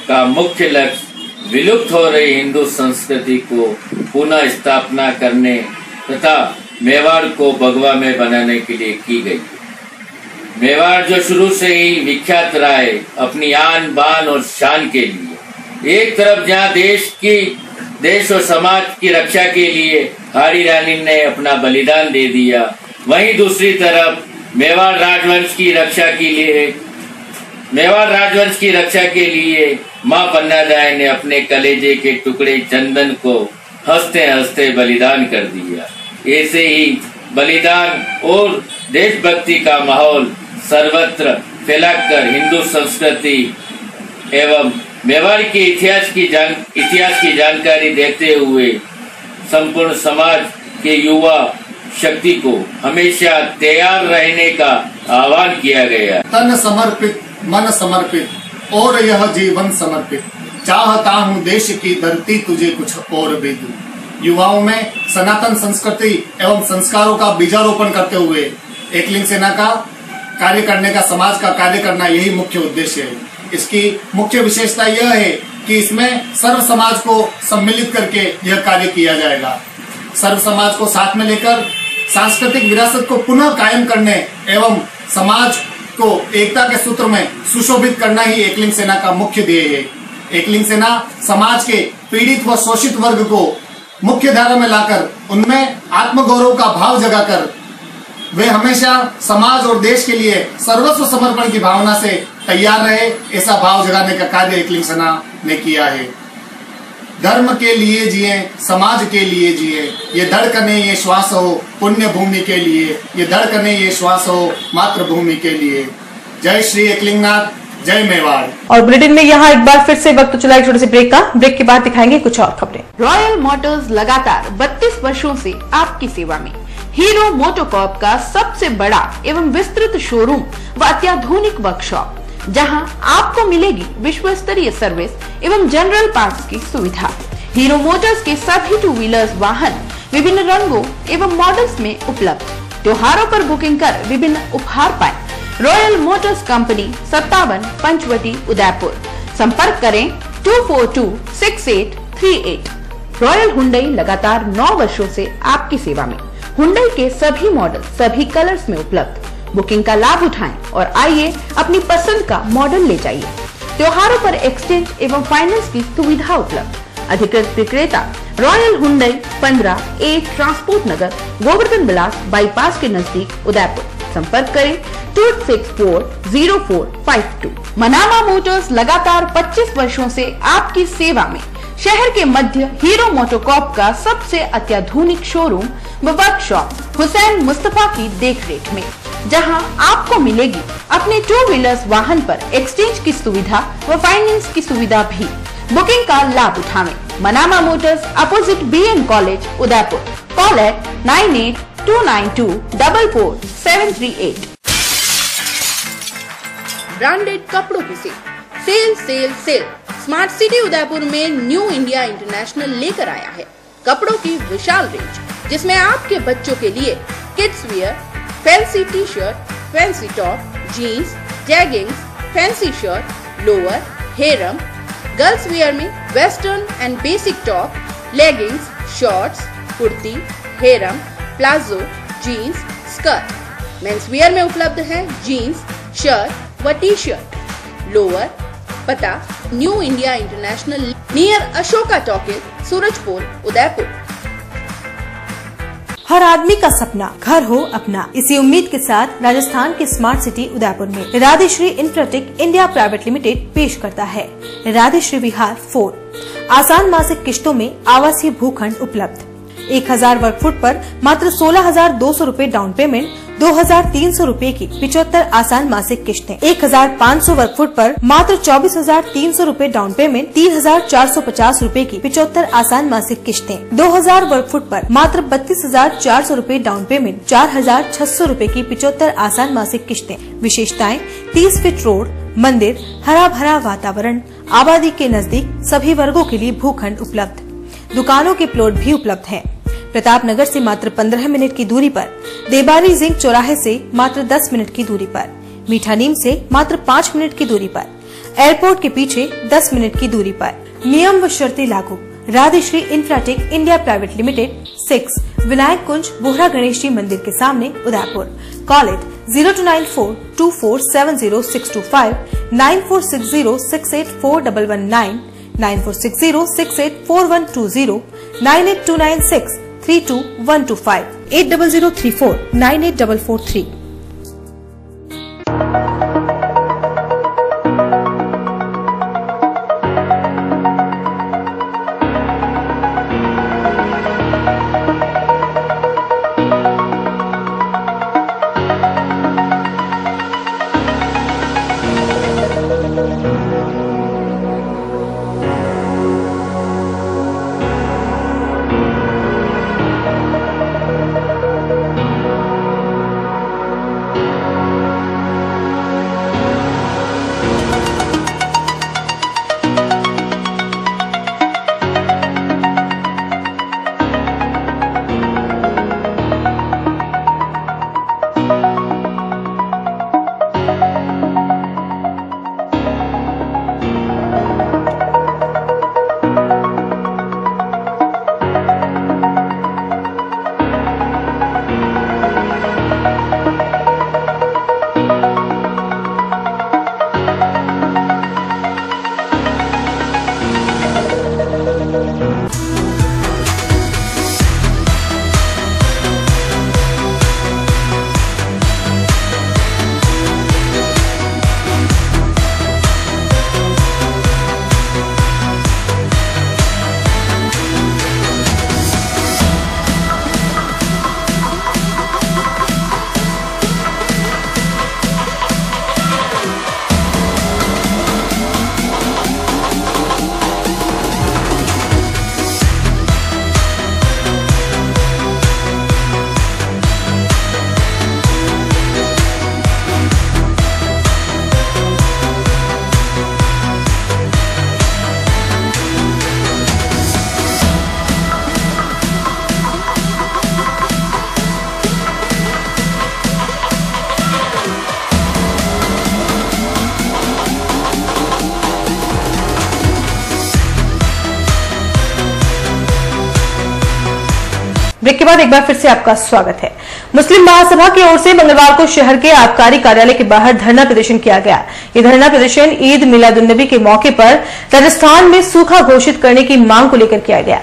का मुख्य लक्ष्य विलुप्त हो रही हिंदू संस्कृति को पुनः स्थापना करने तथा मेवाड़ को भगवा में बनाने के लिए की गई। मेवाड़ जो शुरू से ही विख्यात रहा है अपनी आन बान और शान के लिए। एक तरफ जहाँ देश और समाज की रक्षा के लिए हाड़ी रानी ने अपना बलिदान दे दिया, वहीं दूसरी तरफ मेवाड़ राजवंश की रक्षा के लिए माँ पन्नादाई ने अपने कलेजे के टुकड़े चंदन को हंसते हंसते बलिदान कर दिया। ऐसे ही बलिदान और देशभक्ति का माहौल सर्वत्र फैलाकर हिंदू संस्कृति एवं मेवाड़ के इतिहास की जानकारी देते हुए संपूर्ण समाज के युवा शक्ति को हमेशा तैयार रहने का आह्वान किया गया। तन समर्पित, मन समर्पित और यह जीवन समर्पित। चाहता हूँ देश की धरती तुझे कुछ और भी दूं। युवाओं में सनातन संस्कृति एवं संस्कारों का बीजारोपण करते हुए एकलिंग सेना का कार्य करने का, समाज का कार्य करना, यही मुख्य उद्देश्य है। इसकी मुख्य विशेषता यह है कि इसमें सर्व समाज को सम्मिलित करके यह कार्य किया जाएगा। सर्व समाज को साथ में लेकर सांस्कृतिक विरासत को पुनः कायम करने एवं समाज को एकता के सूत्र में सुशोभित करना ही एकलिंग सेना का मुख्य ध्येय है। एकलिंग सेना समाज के पीड़ित व शोषित वर्ग को मुख्य धारा में लाकर उनमें आत्मगौरव का भाव जगाकर वे हमेशा समाज और देश के लिए सर्वस्व समर्पण की भावना से तैयार रहे, ऐसा भाव जगाने का कार्य एकलिंग सेना ने किया है। धर्म के लिए जिए, समाज के लिए जिए, ये धड़कने ये श्वास हो पुण्य भूमि के लिए, ये धड़कने ये श्वास हो मातृभूमि के लिए। जय श्री एकलिंगनाथ, जय मेवाड़। और बुलेटिन में यहाँ एक बार फिर से वक्त चला एक छोटे से ब्रेक का। ब्रेक के बाद दिखाएंगे कुछ और खबरें। रॉयल मोटर्स लगातार 32 वर्षों से आपकी सेवा में। हीरो मोटोकॉर्प का सबसे बड़ा एवं विस्तृत शोरूम व अत्याधुनिक वर्कशॉप, जहां आपको मिलेगी विश्व स्तरीय सर्विस एवं जनरल पार्ट्स की सुविधा। हीरो मोटर्स के सभी 2 व्हीलर्स वाहन विभिन्न रंगों एवं मॉडल्स में उपलब्ध। त्योहारों पर बुकिंग कर विभिन्न उपहार पाएं। Royal motors company 57 Panchvati Udaipur. संपर्क करें 2426838। रॉयल हुंडई लगातार 9 वर्षों से आपकी सेवा में। हुंडई के सभी मॉडल सभी कलर्स में उपलब्ध। बुकिंग का लाभ उठाएं और आइए अपनी पसंद का मॉडल ले जाइए। त्योहारों पर एक्सचेंज एवं फाइनेंस की सुविधा उपलब्ध। अधिकृत विक्रेता रॉयल हुंडई 15A ट्रांसपोर्ट नगर, गोवर्धन विलास बाईपास के नजदीक उदयपुर। संपर्क करें 2640452। मनामा मोटर्स लगातार 25 वर्षों से आपकी सेवा में। शहर के मध्य हीरो मोटोकॉर्प का सबसे अत्याधुनिक शोरूम व वर्कशॉप हुसैन मुस्तफा की देखरेख में, जहां आपको मिलेगी अपने 2 व्हीलर्स वाहन पर एक्सचेंज की सुविधा व फाइनेंस की सुविधा भी। बुकिंग का लाभ उठाएं। Manama motors opposite BN college Udaipur. Call at 9829244738। Branded कपड़ों की sale sale sale smart city Udaipur में न्यू इंडिया इंटरनेशनल लेकर आया है कपड़ों की विशाल रेंज, जिसमें आपके बच्चों के लिए kids wear, fancy T shirt, fancy top, jeans, jeggings, fancy shirt, lower, harem. Girls wear में western and basic top, leggings, shorts, kurti, harem, palazzo, jeans, skirt. Men's wear में उपलब्ध है जीन्स, शर्ट व टी शर्ट, लोअर। पता new India international near Ashoka talkies, Surajpur Udaipur. हर आदमी का सपना घर हो अपना। इसी उम्मीद के साथ राजस्थान के स्मार्ट सिटी उदयपुर में राधेश्री इंफ्राटेक इंडिया प्राइवेट लिमिटेड पेश करता है राधेश्री विहार 4। आसान मासिक किश्तों में आवासीय भूखंड उपलब्ध। 1000 वर्ग फुट पर मात्र 16,200 रूपए डाउन पेमेंट, 2,300 रूपए की 75 आसान मासिक किश्तें। 1,500 वर्ग फुट पर मात्र 24,300 रूपए डाउन पेमेंट, 3,450 रूपए की 75 आसान मासिक किश्तें। 2,000 वर्ग फुट पर मात्र 32,400 रूपए डाउन पेमेंट, 4,600 रूपए की 75 आसान मासिक किश्तें। विशेषताएं 30 फीट रोड, मंदिर, हरा भरा वातावरण, आबादी के नजदीक सभी वर्गों के लिए भूखंड उपलब्ध। दुकानों के प्लॉट भी उपलब्ध हैं। प्रताप नगर से मात्र 15 मिनट की दूरी पर, देबारी जिंक चौराहे से मात्र 10 मिनट की दूरी पर, मीठा नीम से मात्र 5 मिनट की दूरी पर, एयरपोर्ट के पीछे 10 मिनट की दूरी पर। नियम व शर्तें लागू। Radheshree infratech India private limited 6 Vinayak Kunj, Bohra Ganesh ji मंदिर के सामने उदयपुर। Call it 0294247065, 9460684119, 9460684120, 9829632125, 8034984443। ब्रेक के बाद एक बार फिर से आपका स्वागत है। मुस्लिम महासभा की ओर से मंगलवार को शहर के आबकारी कार्यालय के बाहर धरना प्रदर्शन किया गया। ये धरना प्रदर्शन ईद मिलादुन्नबी के मौके पर राजस्थान में सूखा घोषित करने की मांग को लेकर किया गया।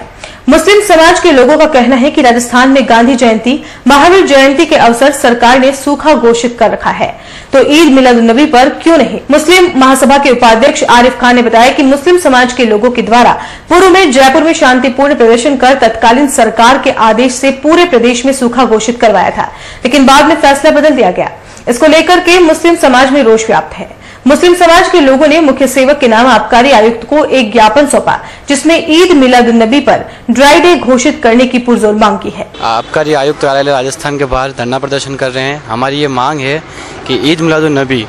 मुस्लिम समाज के लोगों का कहना है कि राजस्थान में गांधी जयंती, महावीर जयंती के अवसर सरकार ने सूखा घोषित कर रखा है, तो ईद मिलादुन्नबी पर क्यों नहीं। मुस्लिम महासभा के उपाध्यक्ष आरिफ खान ने बताया कि मुस्लिम समाज के लोगों के द्वारा पूर्व में जयपुर में शांतिपूर्ण प्रदर्शन कर तत्कालीन सरकार के आदेश से पूरे प्रदेश में सूखा घोषित करवाया था, लेकिन बाद में फैसला बदल दिया गया। इसको लेकर के मुस्लिम समाज में रोष व्याप्त है। मुस्लिम समाज के लोगों ने मुख्य सेवक के नाम आबकारी आयुक्त को एक ज्ञापन सौंपा, जिसमें ईद मिलादुन्नबी पर ड्राई डे घोषित करने की पुरजोर मांग की है। आबकारी आयुक्त कार्यालय राजस्थान के बाहर धरना प्रदर्शन कर रहे हैं। हमारी ये मांग है कि ईद मिलादुन्नबी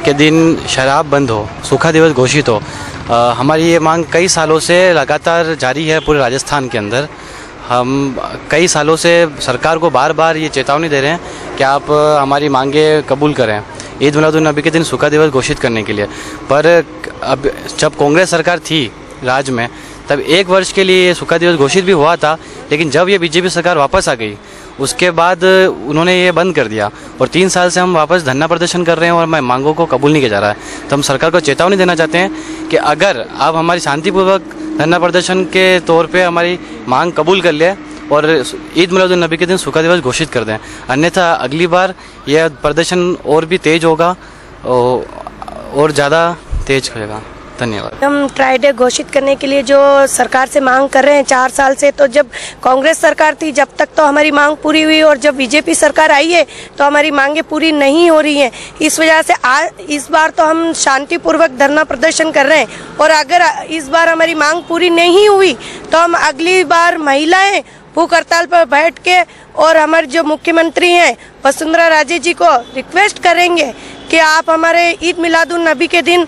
के दिन शराब बंद हो, सूखा दिवस घोषित हो। हमारी ये मांग कई सालों से लगातार जारी है पूरे राजस्थान के अंदर। हम कई सालों से सरकार को बार बार ये चेतावनी दे रहे हैं कि आप हमारी मांगे कबूल करें ईद मिलादुन्नबी के दिन सूखा दिवस घोषित करने के लिए। पर अब जब कांग्रेस सरकार थी राज्य में, तब एक वर्ष के लिए सूखा दिवस घोषित भी हुआ था, लेकिन जब ये बीजेपी सरकार वापस आ गई उसके बाद उन्होंने ये बंद कर दिया और 3 साल से हम वापस धरना प्रदर्शन कर रहे हैं और मैं मांगों को कबूल नहीं किया जा रहा है। तो हम सरकार को चेतावनी देना चाहते हैं कि अगर आप हमारी शांतिपूर्वक धरना प्रदर्शन के तौर पे हमारी मांग कबूल कर ले और ईद मिलादुन्नबी के दिन सूखा दिवस घोषित कर दें, अन्यथा अगली बार यह प्रदर्शन और भी तेज होगा और ज़्यादा तेज होगा। धन्यवाद। हम ट्राई डे घोषित करने के लिए जो सरकार से मांग कर रहे हैं 4 साल से, तो जब कांग्रेस सरकार थी जब तक तो हमारी मांग पूरी हुई और जब बीजेपी सरकार आई है तो हमारी मांगे पूरी नहीं हो रही हैं। इस वजह से इस बार तो हम शांतिपूर्वक धरना प्रदर्शन कर रहे हैं और अगर इस बार हमारी मांग पूरी नहीं हुई तो हम अगली बार महिलाएं भूख हड़ताल पर बैठ के और हमारे जो मुख्यमंत्री हैं वसुंधरा राजे जी को रिक्वेस्ट करेंगे कि आप हमारे ईद मिलादुन्नबी के दिन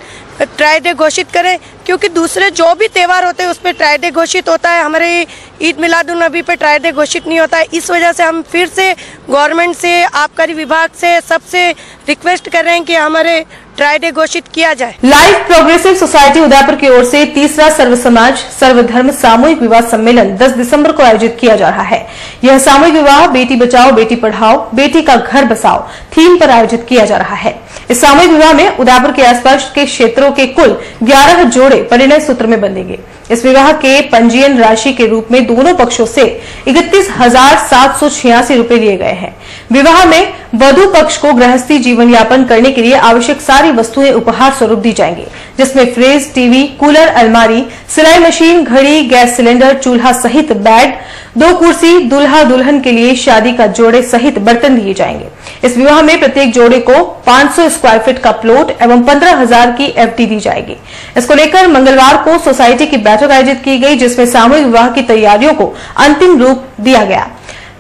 ट्राई डे घोषित करें, क्योंकि दूसरे जो भी त्यौहार होते हैं उस पर ट्राई डे घोषित होता है, हमारे ईद मिलादुन्नबी पे ट्राई डे घोषित नहीं होता है। इस वजह से हम फिर से गवर्नमेंट से, आबकारी विभाग से, सबसे रिक्वेस्ट कर रहे हैं कि हमारे ट्राई डे घोषित किया जाए। लाइफ प्रोग्रेसिव सोसाइटी उदयपुर की ओर से तीसरा सर्व समाज सर्वधर्म सामूहिक विवाह सम्मेलन 10 दिसंबर को आयोजित किया जा रहा है। यह सामूहिक विवाह बेटी बचाओ बेटी पढ़ाओ बेटी का घर बसाओ थीम पर आयोजित किया जा रहा है। इस सामूहिक विवाह में उदयपुर के आसपास के क्षेत्रों के कुल 11 जोड़े परिणय सूत्र में बंधेंगे। इस विवाह के पंजीयन राशि के रूप में दोनों पक्षों से 31,786 रुपए लिए गए हैं। विवाह में वधु पक्ष को गृहस्थी जीवन यापन करने के लिए आवश्यक सारी वस्तुएं उपहार स्वरूप दी जाएंगी, जिसमें फ्रिज, टीवी, कूलर, अलमारी, सिलाई मशीन, घड़ी, गैस सिलेंडर, चूल्हा सहित बेड, 2 कुर्सी, दूल्हा दुल्हन के लिए शादी का जोड़े सहित बर्तन दिए जाएंगे। इस विवाह में प्रत्येक जोड़े को 500 स्क्वायर फीट का प्लॉट एवं 15,000 की एफडी दी जाएगी। इसको लेकर मंगलवार को सोसाइटी की बैठक आयोजित की गई, जिसमें सामूहिक विवाह की तैयारियों को अंतिम रूप दिया गया।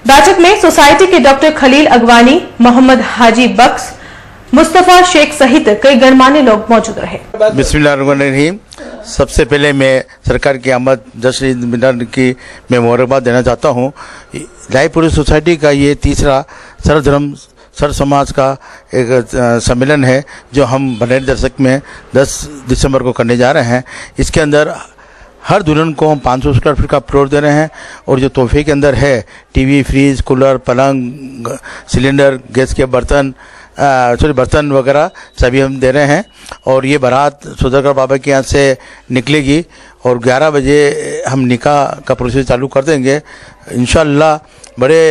बैठक में सोसाइटी के डॉक्टर खलील अगवानी, मोहम्मद हाजी बख्श, मुस्तफा शेख सहित कई गणमान्य लोग मौजूद रहे। बिस्मिल्लाहिर्रहमानिर्रहीम। सबसे पहले मैं सरकार की आमद जश्न ईद मिलाद की मैं मुबारकबाद देना चाहता हूँ। रायपुर सोसाइटी का ये तीसरा सर्वधर्म सर्व समाज का एक सम्मेलन है जो हम बनेर दशक में 10 दिसंबर को करने जा रहे हैं। इसके अंदर हर दुल्हन को हम 500 स्क्वायर फीट का प्लॉट दे रहे हैं और जो तोहफे के अंदर है टीवी, फ्रिज, कूलर, पलंग, सिलेंडर, गैस के बर्तन वगैरह सभी हम दे रहे हैं। और ये बारात सुधाकर बाबा के यहाँ से निकलेगी और 11 बजे हम निकाह का प्रोसेस चालू कर देंगे। इंशाअल्लाह बड़े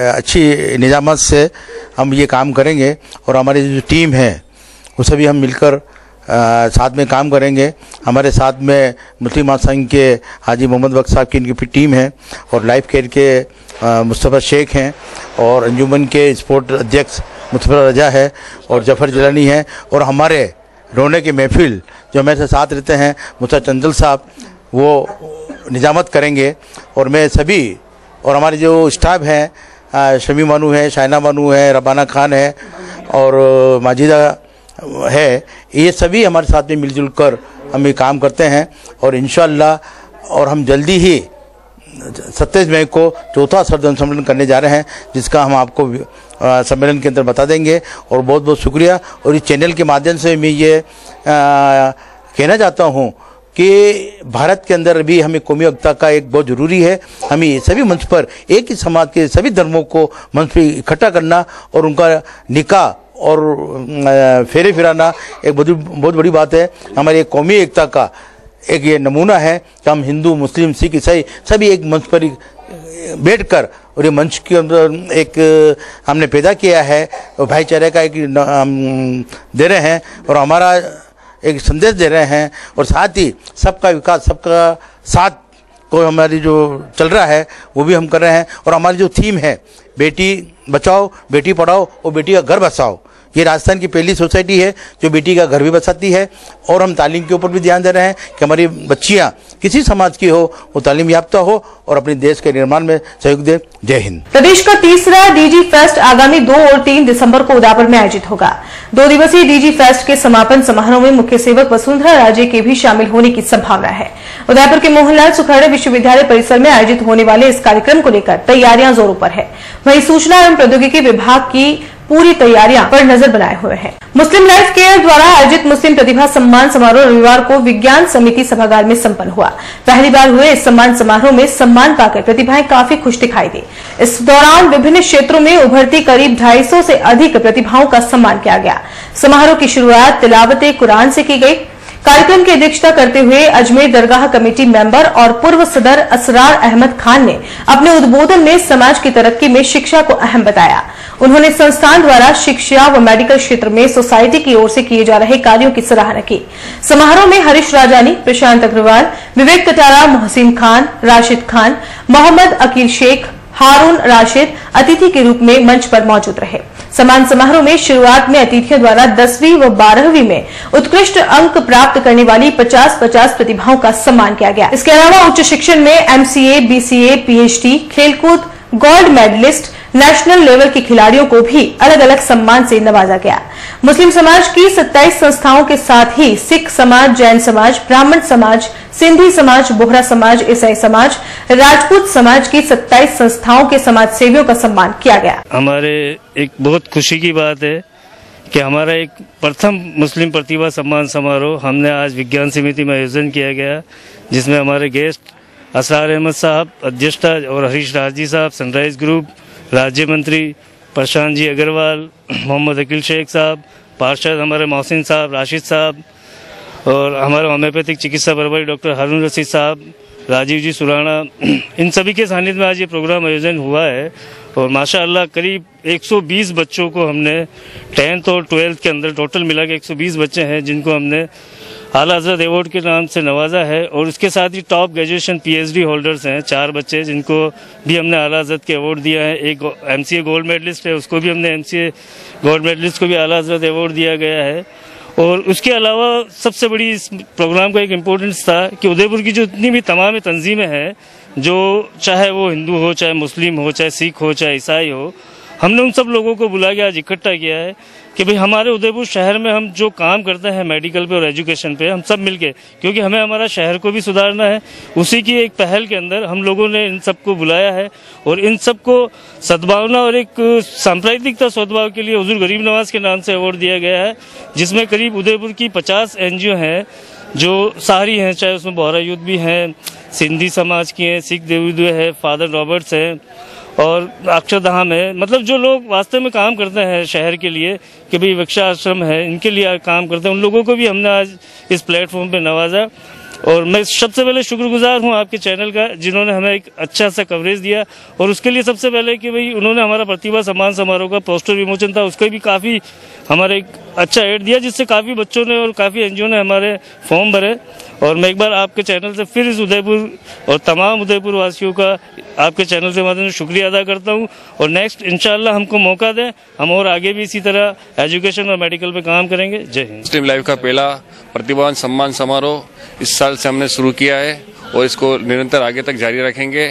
अच्छी निजामत से हम ये काम करेंगे और हमारी जो टीम है वो सभी हम मिलकर साथ में काम करेंगे। हमारे साथ में मुस्लिम महासंघ के हाजी मोहम्मद बख्श साहब की इनकी टीम है और लाइफ केयर के मुस्तफा शेख हैं और अंजुमन के स्पोर्ट अध्यक्ष मुस्तफा रजा है और जफर जिलानी है और हमारे रोने की महफिल जो हमारे साथ रहते हैं मुस्ता चंदल साहब वो निजामत करेंगे। और मैं सभी और हमारे जो स्टाफ हैं शमी मानू है, शाइना मानू है, रबाना खान है और माजिदा है, ये सभी हमारे साथ में मिलजुल कर हम ये काम करते हैं और इंशाअल्लाह और हम जल्दी ही 27 मई को चौथा सर्वधर्म सम्मेलन करने जा रहे हैं, जिसका हम आपको सम्मेलन के अंदर बता देंगे। और बहुत बहुत शुक्रिया। और इस चैनल के माध्यम से मैं ये कहना चाहता हूँ कि भारत के अंदर भी हमें कौमी एकता का एक बहुत जरूरी है। हमें सभी मंच पर एक ही समाज के सभी धर्मों को मंच पर इकट्ठा करना और उनका निकाह और फेरे फिराना एक बहुत बड़ी बात है। हमारी कौमी एकता का एक ये नमूना है कि हम हिंदू, मुस्लिम, सिख, ईसाई सभी एक मंच पर बैठकर और ये मंच के अंदर एक हमने पैदा किया है और भाईचारे का एक दे रहे हैं और हमारा एक संदेश दे रहे हैं और साथ ही सबका विकास, सबका साथ को हमारी जो चल रहा है वो भी हम कर रहे हैं। और हमारी जो थीम है बेटी बचाओ, बेटी पढ़ाओ और बेटी का घर बसाओ, ये राजस्थान की पहली सोसाइटी है जो बेटी का घर भी बसाती है। और हम तालीम के ऊपर भी ध्यान दे रहे हैं कि हमारी बच्चियां किसी समाज की हो वो तालीम याफ्ता हो और अपने देश के निर्माण में सहयोग दे। जय हिंद। प्रदेश का तीसरा डीजी फेस्ट आगामी 2 और 3 दिसंबर को उदयपुर में आयोजित होगा। 2 दिवसीय डीजी फेस्ट के समापन समारोह में मुख्य सेवक वसुंधरा राजे के भी शामिल होने की संभावना है। उदयपुर के मोहनलाल सुखाड़े विश्वविद्यालय परिसर में आयोजित होने वाले इस कार्यक्रम को लेकर तैयारियां जोरों पर है। वहीं सूचना एवं प्रौद्योगिकी विभाग की पूरी तैयारियां पर नजर बनाए हुए हैं। मुस्लिम लाइफ केयर द्वारा आयोजित मुस्लिम प्रतिभा सम्मान समारोह रविवार को विज्ञान समिति सभागार में संपन्न हुआ। पहली बार हुए इस सम्मान समारोह में सम्मान पाकर प्रतिभाएं काफी खुश दिखाई दी। इस दौरान विभिन्न क्षेत्रों में उभरती करीब 250 से अधिक प्रतिभाओं का सम्मान किया गया। समारोह की शुरुआत तिलावत कुरान से की गई। कार्यक्रम की अध्यक्षता करते हुए अजमेर दरगाह कमेटी मेंबर और पूर्व सदर असरार अहमद खान ने अपने उद्बोधन में समाज की तरक्की में शिक्षा को अहम बताया। उन्होंने संस्थान द्वारा शिक्षा व मेडिकल क्षेत्र में सोसाइटी की ओर से किए जा रहे कार्यों की सराहना की। समारोह में हरीश राजानी, प्रशांत अग्रवाल, विवेक कटारा, मोहसिन खान, राशिद खान, मोहम्मद अकील शेख, हारून राशिद अतिथि के रूप में मंच पर मौजूद रहे। सम्मान समारोह में शुरुआत में अतिथियों द्वारा 10वीं व 12वीं में उत्कृष्ट अंक प्राप्त करने वाली 50-50 प्रतिभाओं का सम्मान किया गया। इसके अलावा उच्च शिक्षण में एमसीए, बीसीए, पीएचडी, खेलकूद गोल्ड मेडलिस्ट, नेशनल लेवल के खिलाड़ियों को भी अलग अलग सम्मान से नवाजा गया। मुस्लिम समाज की 27 संस्थाओं के साथ ही सिख समाज, जैन समाज, ब्राह्मण समाज, सिंधी समाज, बोहरा समाज, ईसाई समाज, राजपूत समाज की 27 संस्थाओं के समाज सेवियों का सम्मान किया गया। हमारे एक बहुत खुशी की बात है कि हमारा एक प्रथम मुस्लिम प्रतिभा सम्मान समारोह हमने आज विज्ञान समिति में आयोजन किया गया, जिसमें हमारे गेस्ट असरार अहमद साहब अध्यक्षता और हरीश राजी साहब सनराइज ग्रुप, राज्य मंत्री प्रशांत जी अग्रवाल, मोहम्मद अकील शेख साहब, पार्षद हमारे मोहसिन साहब, राशिद साहब और हमारे होम्योपैथिक चिकित्सा प्रभारी डॉक्टर हारून रशीद साहब, राजीव जी सुराना, इन सभी के सानिध्य में आज ये प्रोग्राम आयोजन हुआ है। और माशाअल्लाह करीब 120 बच्चों को हमने 10th और 12th के अंदर टोटल मिला के 120 बच्चे हैं जिनको हमने आला हज़रत अवार्ड के नाम से नवाजा है। और उसके साथ ही टॉप ग्रेजुएशन पीएचडी होल्डर्स हैं 4 बच्चे जिनको भी हमने आला हज़रत के अवार्ड दिया है। एक एमसीए गोल्ड मेडलिस्ट है, उसको भी हमने एमसीए गोल्ड मेडलिस्ट को भी आला हज़रत अवार्ड दिया गया है। और उसके अलावा सबसे बड़ी इस प्रोग्राम का एक इम्पोर्टेंस था कि उदयपुर की जो इतनी भी तमाम तंजीमें हैं, जो चाहे वो हिंदू हो, चाहे मुस्लिम हो, चाहे सिख हो, चाहे ईसाई हो, हमने उन सब लोगों को बुला के आज इकट्ठा किया है कि भाई हमारे उदयपुर शहर में हम जो काम करते हैं मेडिकल पे और एजुकेशन पे, हम सब मिलके, क्योंकि हमें हमारा शहर को भी सुधारना है, उसी की एक पहल के अंदर हम लोगों ने इन सबको बुलाया है। और इन सबको सद्भावना और एक सांप्रदायिकता सद्भाव के लिए हुजूर गरीब नवाज के नाम से अवार्ड दिया गया है, जिसमें करीब उदयपुर की 50 एनजीओ हैं जो सारी हैं, चाहे उसमें बोहरा यूथ भी हैं, सिंधी समाज की हैं, सिख देवदुए है, फादर रॉबर्ट्स हैं और अक्षरधाम है। मतलब जो लोग वास्तव में काम करते हैं शहर के लिए कि भाई वृक्षा आश्रम है, इनके लिए काम करते हैं, उन लोगों को भी हमने आज इस प्लेटफॉर्म पे नवाजा। और मैं सबसे पहले शुक्रगुजार हूं आपके चैनल का, जिन्होंने हमें एक अच्छा सा कवरेज दिया। और उसके लिए सबसे पहले कि भाई उन्होंने हमारा प्रतिभा सम्मान समारोह का पोस्टर विमोचन था, उसका भी काफ़ी हमारे एक अच्छा एड दिया, जिससे काफ़ी बच्चों ने और काफ़ी एनजीओ ने हमारे फॉर्म भरे। और मैं एक बार आपके चैनल से फिर इस उदयपुर और तमाम उदयपुर वासियों का आपके चैनल के माध्यम से शुक्रिया अदा करता हूं। और नेक्स्ट इंशाल्लाह हमको मौका दें, हम और आगे भी इसी तरह एजुकेशन और मेडिकल पे काम करेंगे। जय हिंद। मुस्लिम लाइफ का पहला प्रतिभावान सम्मान समारोह इस साल से हमने शुरू किया है और इसको निरंतर आगे तक जारी रखेंगे।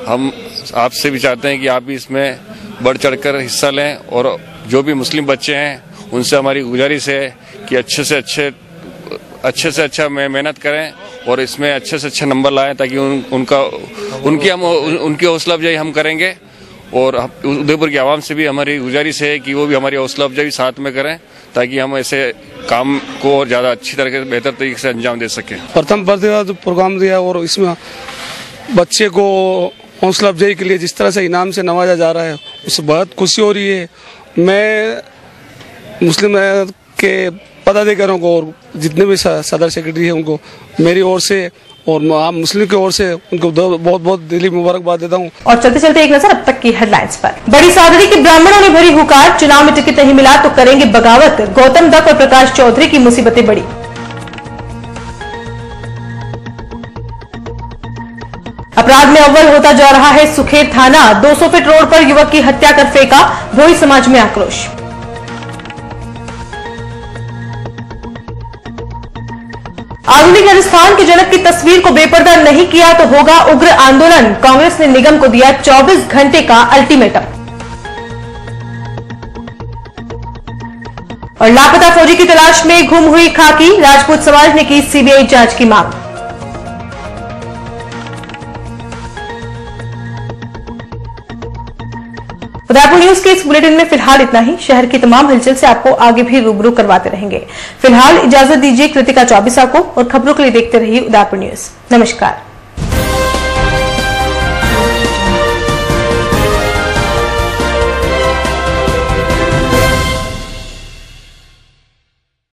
हम आपसे भी चाहते हैं कि आप भी इसमें बढ़ चढ़कर हिस्सा लें और जो भी मुस्लिम बच्चे हैं उनसे हमारी गुजारिश है कि अच्छे से अच्छा मेहनत करें और इसमें अच्छे से अच्छे नंबर लाएं, ताकि उनकी हौसला अफजाई हम करेंगे। और उदयपुर की आवाम से भी हमारी गुजारिश है कि वो भी हमारी हौसला अफजाई साथ में करें, ताकि हम ऐसे काम को और ज़्यादा अच्छी तरह से बेहतर तरीके से अंजाम दे सकें। प्रथम प्रतिभा प्रोग्राम दिया और इसमें बच्चे को हौसला अफजाई के लिए जिस तरह से इनाम से नवाजा जा रहा है उससे बहुत खुशी हो रही है। मैं मुस्लिम के पदाधिकारियों को और जितने भी सदर सेक्रेटरी हैं उनको मेरी ओर से और आप मुस्लिम की ओर से उनको बहुत बहुत दिली मुबारकबाद देता हूँ। और चलते चलते एक नजर अब तक की हेडलाइंस पर। बड़ी सादड़ी के ब्राह्मणों ने भरी हुकार, चुनाव में टिकट नहीं मिला तो करेंगे बगावत, गौतम दत्त और प्रकाश चौधरी की मुसीबतें बड़ी। अपराध में अव्वल होता जा रहा है सुखेर थाना, 200 फीट रोड पर युवक की हत्या कर फेंका, भोई समाज में आक्रोश। आधुनिक राजस्थान के जनक की तस्वीर को बेपर्दा नहीं किया तो होगा उग्र आंदोलन, कांग्रेस ने निगम को दिया 24 घंटे का अल्टीमेटम। और लापता फौजी की तलाश में गुम हुई खाकी, राजपूत समाज ने की सीबीआई जांच की मांग। उदयपुर न्यूज के इस बुलेटिन में फिलहाल इतना ही। शहर की तमाम हलचल से आपको आगे भी रूबरू करवाते रहेंगे। फिलहाल इजाजत दीजिए कृतिका चौबीसा को और खबरों के लिए देखते रहिए उदयपुर न्यूज। नमस्कार।